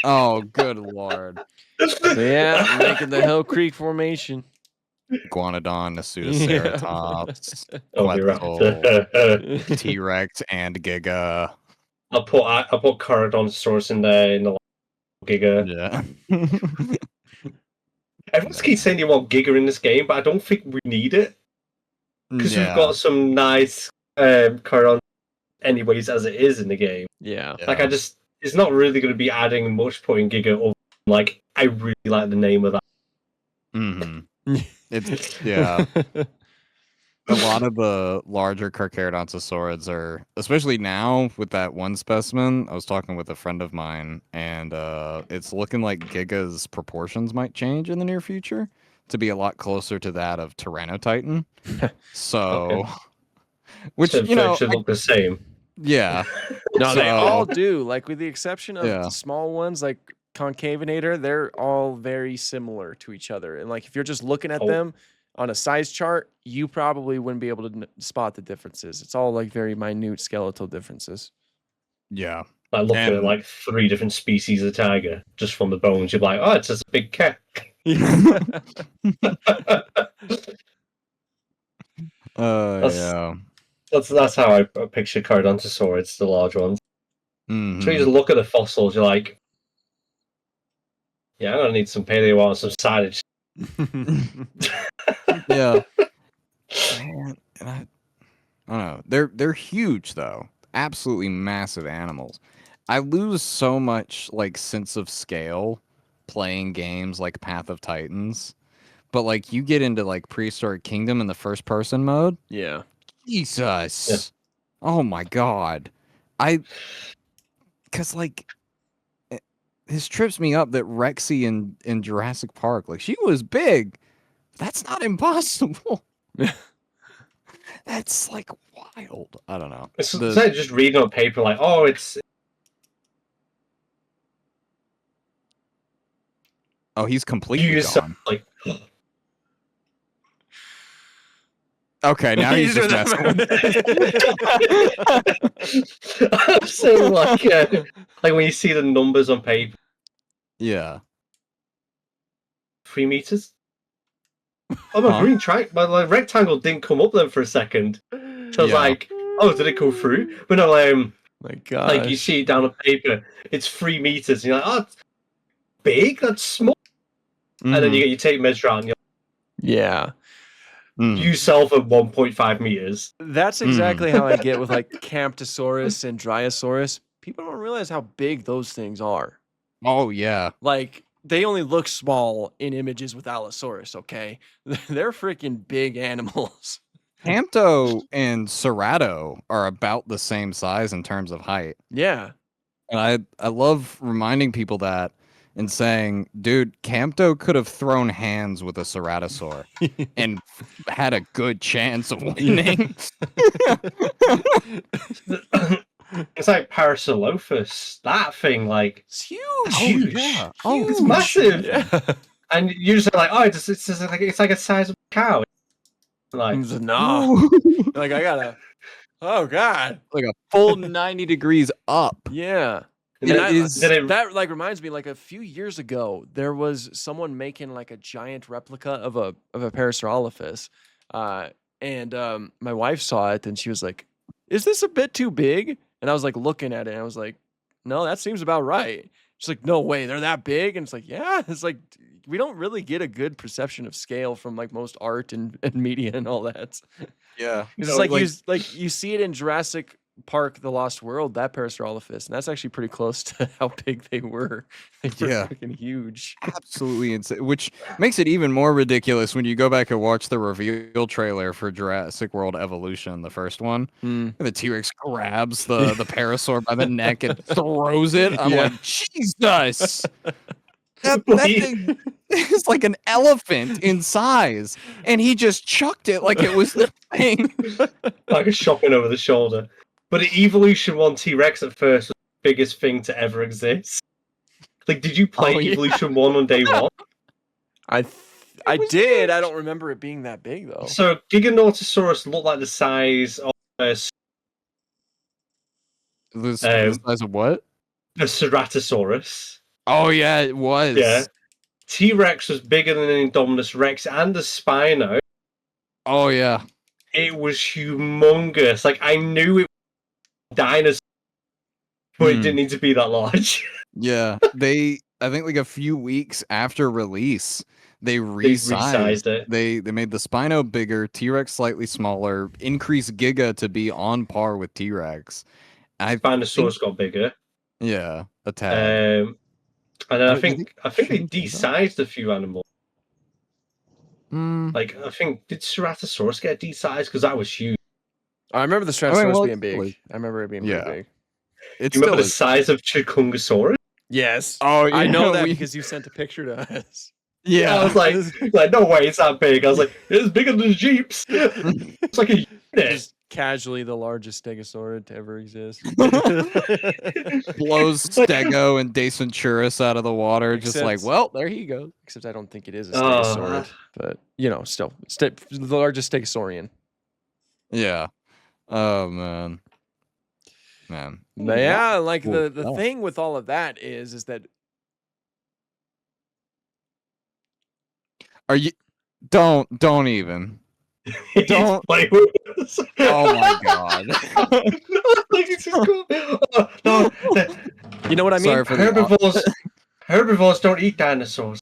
Oh, good lord. Yeah, making the Hell Creek formation. Guanodon, Pseudoceratops, Oviraptor, T-Rex, and Giga. I'll put Corodonsaurus in there in the Giga. Yeah. Everyone keeps saying you want Giga in this game, but I don't think we need it. Because we've got some nice Chiron anyways as it is in the game. Yeah. Like, it's not really going to be adding much putting Giga over. Like, I really like the name of that. Mm-hmm. It's a lot of the larger Carcharodontosaurids are, especially now with that one specimen. I was talking with a friend of mine, and it's looking like Giga's proportions might change in the near future to be a lot closer to that of Tyrannotitan. So, which should look the same. Yeah. No, they all do. Like, with the exception of Yeah. the small ones, like Concavinator, they're all very similar to each other. And like, if you're just looking at them on a size chart, you probably wouldn't be able to spot the differences. It's all like very minute skeletal differences. Yeah. Like looking at like 3 different species of tiger just from the bones, you're like, oh, it's just a big cat. Yeah. That's how I picture Chirodontosaurids, the large ones. Mm-hmm. So you just look at the fossils, you're like, yeah, I'm gonna need some paleo and some silage. Yeah. Man, and I don't know. They're huge though. Absolutely massive animals. I lose so much like sense of scale playing games like Path of Titans. But like you get into like Prehistoric Kingdom in the first person mode. Yeah. Jesus. Yeah. Oh my god. Cause like this trips me up that Rexy in Jurassic Park, like she was big. That's not impossible. That's like wild. I don't know. It's like just reading on paper, like, oh, it's. Oh, he's completely gone. Like. Okay, now he's just messing with I'm saying like when you see the numbers on paper. Yeah. 3 meters. Oh, my green track, my like, rectangle didn't come up then for a second. So I was like, oh, did it go through? But no, my God. Like you see it down on paper, it's 3 meters, and you're like, oh, it's big, that's small. Mm-hmm. And then you take measure out, and you're yeah. You sell for 1.5 meters. That's exactly how I get with like Camptosaurus and Dryosaurus. People don't realize how big those things are. Oh yeah. Like, they only look small in images with Allosaurus, okay? They're freaking big animals. Campto and Cerato are about the same size in terms of height. Yeah. And I love reminding people that and saying, dude, Campto could have thrown hands with a Ceratosaur and had a good chance of winning. It's like Parasaurolophus. That thing, like, it's huge. Huge. Yeah. Oh, it's massive. Yeah. And you're just like, oh, it's like a size of a cow. Like, no. Like, I gotta. Oh God. Like a full 90 degrees up. Yeah. And that like reminds me, like a few years ago, there was someone making like a giant replica of a Parasaurolophus, and my wife saw it and she was like, "Is this a bit too big?" And I was like looking at it and I was like, "No, that seems about right." She's like, "No way, they're that big?" And it's like, "Yeah." It's like we don't really get a good perception of scale from like most art and media and all that. Yeah. It's like you see it in Jurassic Park, The Lost World, that Parasaurolophus, and that's actually pretty close to how big they were. They were freaking huge. Absolutely insane. Which makes it even more ridiculous when you go back and watch the reveal trailer for Jurassic World Evolution, the first one. And the T-Rex grabs the Parasaur by the neck and throws it. I'm like, Jesus! That thing is like an elephant in size, and he just chucked it like it was the thing. Like a shopping over the shoulder. But the Evolution 1 T-Rex at first was the biggest thing to ever exist. Like, did you play Evolution 1 on day 1? I did. Huge. I don't remember it being that big, though. So, Giganotosaurus looked like the size of the size of what? A Ceratosaurus. Oh, yeah, it was. Yeah. T-Rex was bigger than an Indominus Rex and a Spino. Oh, yeah. It was humongous. Like, I knew it was a dinosaur, but it didn't need to be that large. Yeah, they I think like a few weeks after release, they resized resized. it. They made the Spino bigger, T-Rex slightly smaller, increased Giga to be on par with T-Rex. I think, Spinosaurus got bigger. yeah, a tad. And then I I don't- do you think they changed it up? desized a few animals. Mm, Like I think did Ceratosaurus get desized because that was huge. I remember the I mean, Stratosaurus well, being it's still big. I remember it being pretty yeah. big. It Do you remember still the is. size of Chikungusaurus? Yes. Oh, I know yeah, that we- because you sent a picture to us. Yeah, I was like, no way, it's that big. I was like, it's bigger than Jeeps. It's like a unit. Just casually the largest stegosaur to ever exist. blows Stego and Dacenturus out of the water, just like, Except- well, there he goes. Except I don't think it is a Ah. stegosaurid, but you know, still the largest stegosaurian. Yeah. Oh man. But yeah, like Cool the stuff. thing with all of that is that Are you? Don't even. He's Don't- playing with us. Oh my god. Like, it's just cool. Oh, no, you know what I mean. Sorry for the herbivores don't eat dinosaurs.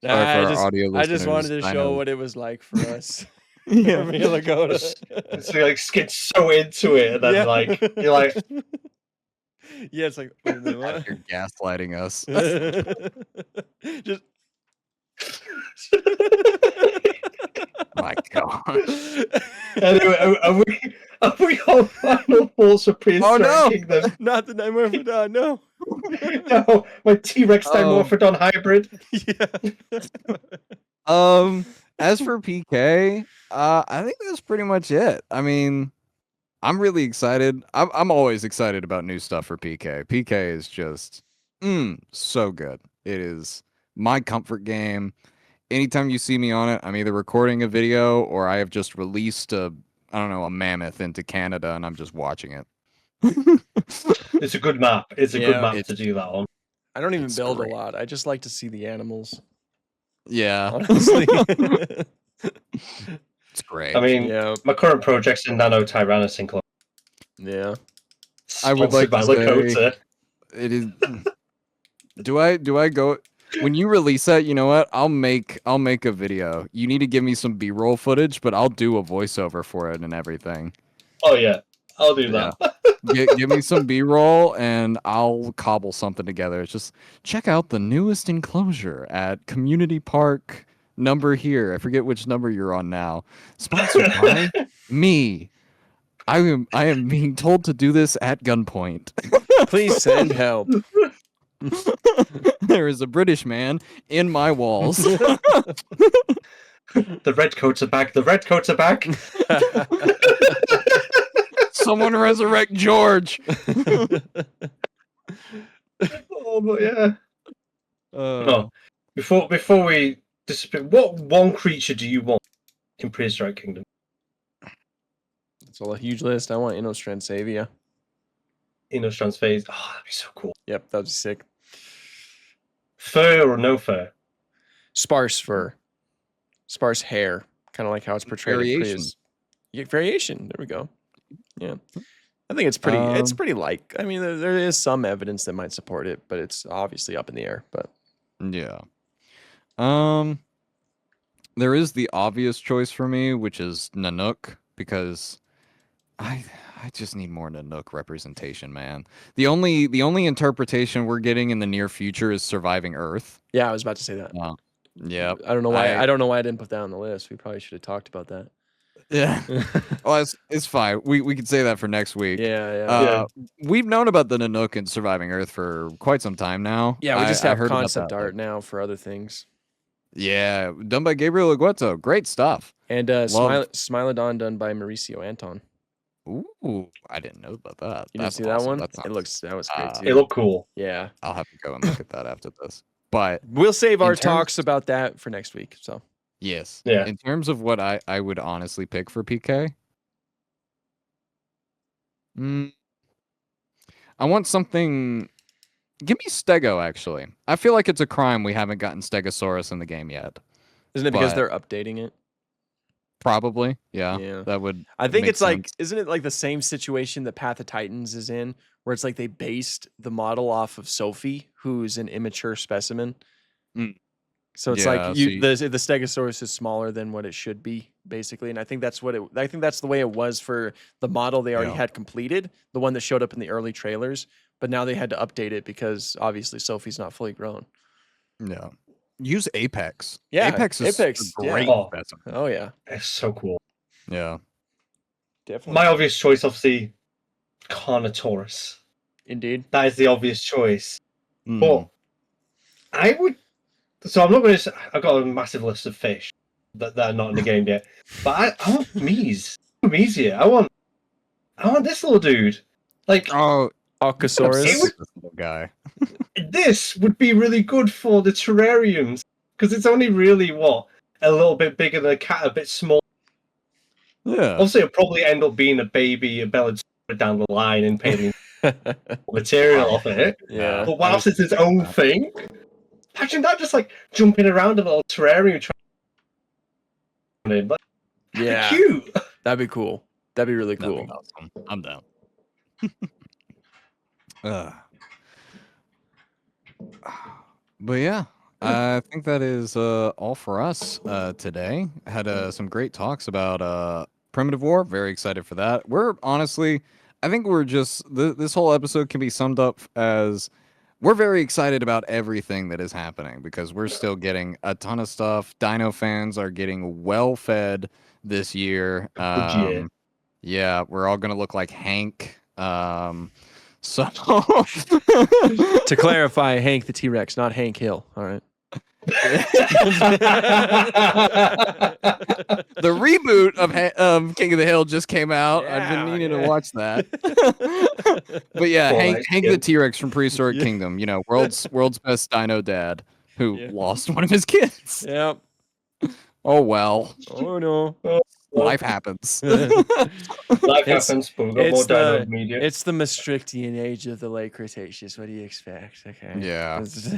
Nah, Sorry for our I audio I just wanted listeners. to I show know. what it was like for us. Yeah. From Lakota. So you like get so into it, and then like you're like, yeah, it's like wait a minute, what? You're gaslighting us. Just My god. anyway, are we on final thoughts for Prehistoric no! Kingdom? not the Dimorphodon, no. No, my T-Rex Oh. Dimorphodon hybrid. Yeah. As for PK, I think that's pretty much it. I mean, I'm really excited. I'm always excited about new stuff for PK. PK is just so good. It is my comfort game. Anytime you see me on it, I'm either recording a video or I have just released a mammoth into Canada and I'm just watching it. It's a good map. It's a Yeah. good map to do that on. I don't even It's build great. a lot. I just like to see the animals. Yeah. Honestly. It's great. I mean, yeah. my current project's in Nano Tyrannosynclone. Yeah. I would like Sponsored by to say- Lakota. It is. Do I go when you release that? You know what? I'll make a video. You need to give me some B-roll footage, but I'll do a voiceover for it and everything. Oh yeah, I'll do that. Give me some B-roll and I'll cobble something together. It's just check out the newest enclosure at Community Park number here. I forget which number you're on now. Sponsored by me. I am being told to do this at gunpoint. Please send help. There is a British man in my walls. The redcoats are back. The redcoats are back. Someone resurrect George. Oh, but yeah. Uh, Before we disappear, what one creature do you want in Prehistoric Kingdom? It's all a huge list. I want Inostransavia. Inostrans phase. Oh, that'd be so cool. Yep, that'd be sick. Fur or no fur? Sparse fur. Sparse hair. Kind of like how it's portrayed. Variation. Yeah, variation. There we go. Yeah. I think it's pretty like, I mean, there is some evidence that might support it, but it's obviously up in the air. But yeah. There is the obvious choice for me, which is Nanook, because I just need more Nanook representation, man. The only interpretation we're getting in the near future is surviving Earth. yeah, I was about to say that. Yeah. I don't know why. I don't know why I didn't put that on the list. We probably should have talked about that. Yeah. Well, it's fine. We could say that for next week. Yeah. We've known about the Nanook and surviving Earth for quite some time now. Yeah, we just I have heard about concept that, art now for other things. Yeah, done by Gabriel Agueto. Great stuff. And Smilodon done by Mauricio Anton. Ooh, I didn't know about that. You didn't That's see that awesome. one? That That was great too. It looked cool. Yeah. I'll have to go and look at that after this. But We'll save In our terms- talks about that for next week. So yes, Yeah. in terms of what I would honestly pick for PK, I want something. Give me Stego, actually. I feel like it's a crime we haven't gotten Stegosaurus in the game yet. isn't it because But- they're updating it? Probably, yeah. Yeah. That would. I think make it's like, sense. isn't it like the same situation that Path of Titans is in, where it's like they based the model off of Sophie, who's an immature specimen. Mm. So it's Yeah, like so you- the Stegosaurus is smaller than what it should be, basically. And I think that's the way it was for the model they already Yeah. had completed, the one that showed up in the early trailers. But now they had to update it because obviously Sophie's not fully grown. Yeah. Use Apex. Yeah, Apex is Apex, a yeah. great Oh. specimen. Oh yeah, It's so cool. Yeah. definitely. My obvious choice, obviously, Carnotaurus. Indeed. That is the obvious choice. Mm. But I would. So I'm not going to. I've got a massive list of fish that are not in the game yet. But I want Mies. Mies here. I want this little dude. Like Oh, Alcosaurus. It would- this little guy. this would be really good for the terrariums because it's only really a little bit bigger than a cat, a bit small. Yeah. Obviously, it'll probably end up being a baby, a bellied down the line and paleo material off it. Yeah. But whilst it's its own thing, imagine that just like jumping around a little terrarium. Like, that'd Yeah. be cute. That'd be cool. That'd be really That'd cool. be awesome. I'm down. But yeah, I think that is all for us today. Had some great talks about Primitive War. Very excited for that. We're honestly, I think we're just this whole episode can be summed up as we're very excited about everything that is happening because we're still getting a ton of stuff. Dino fans are getting well fed this year. Yeah. Yeah, we're all gonna look like Hank. So To clarify, Hank the T-Rex, not Hank Hill. All right. the reboot of King of the Hill just came out. I've been Yeah, meaning yeah. to watch that. But yeah, Poor Hank the kid. T-Rex from Prehistoric Yeah. Kingdom. You know, world's best dino dad who Yeah. lost one of his kids. Yep. Oh well, Oh no. life happens. Life It's- happens, but we've got more it's dino the- media. It's the Maastrichtian age of the late Cretaceous. What do you expect? Okay. Yeah. It's-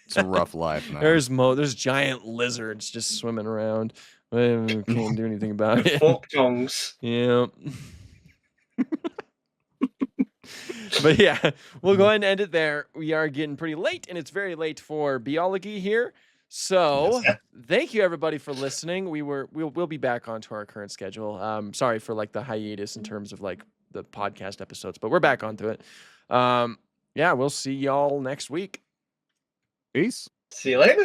It's a rough life, man. There's giant lizards just swimming around. We can't do anything about The it. fork tongues. Yeah. But yeah, we'll go ahead and end it there. We are getting pretty late, and it's very late for biology here. So Yes. thank you everybody for listening. We'll be back onto our current schedule. Sorry for like the hiatus in terms of like the podcast episodes, but we're back onto it. Yeah, we'll see y'all next week. Peace. See you later.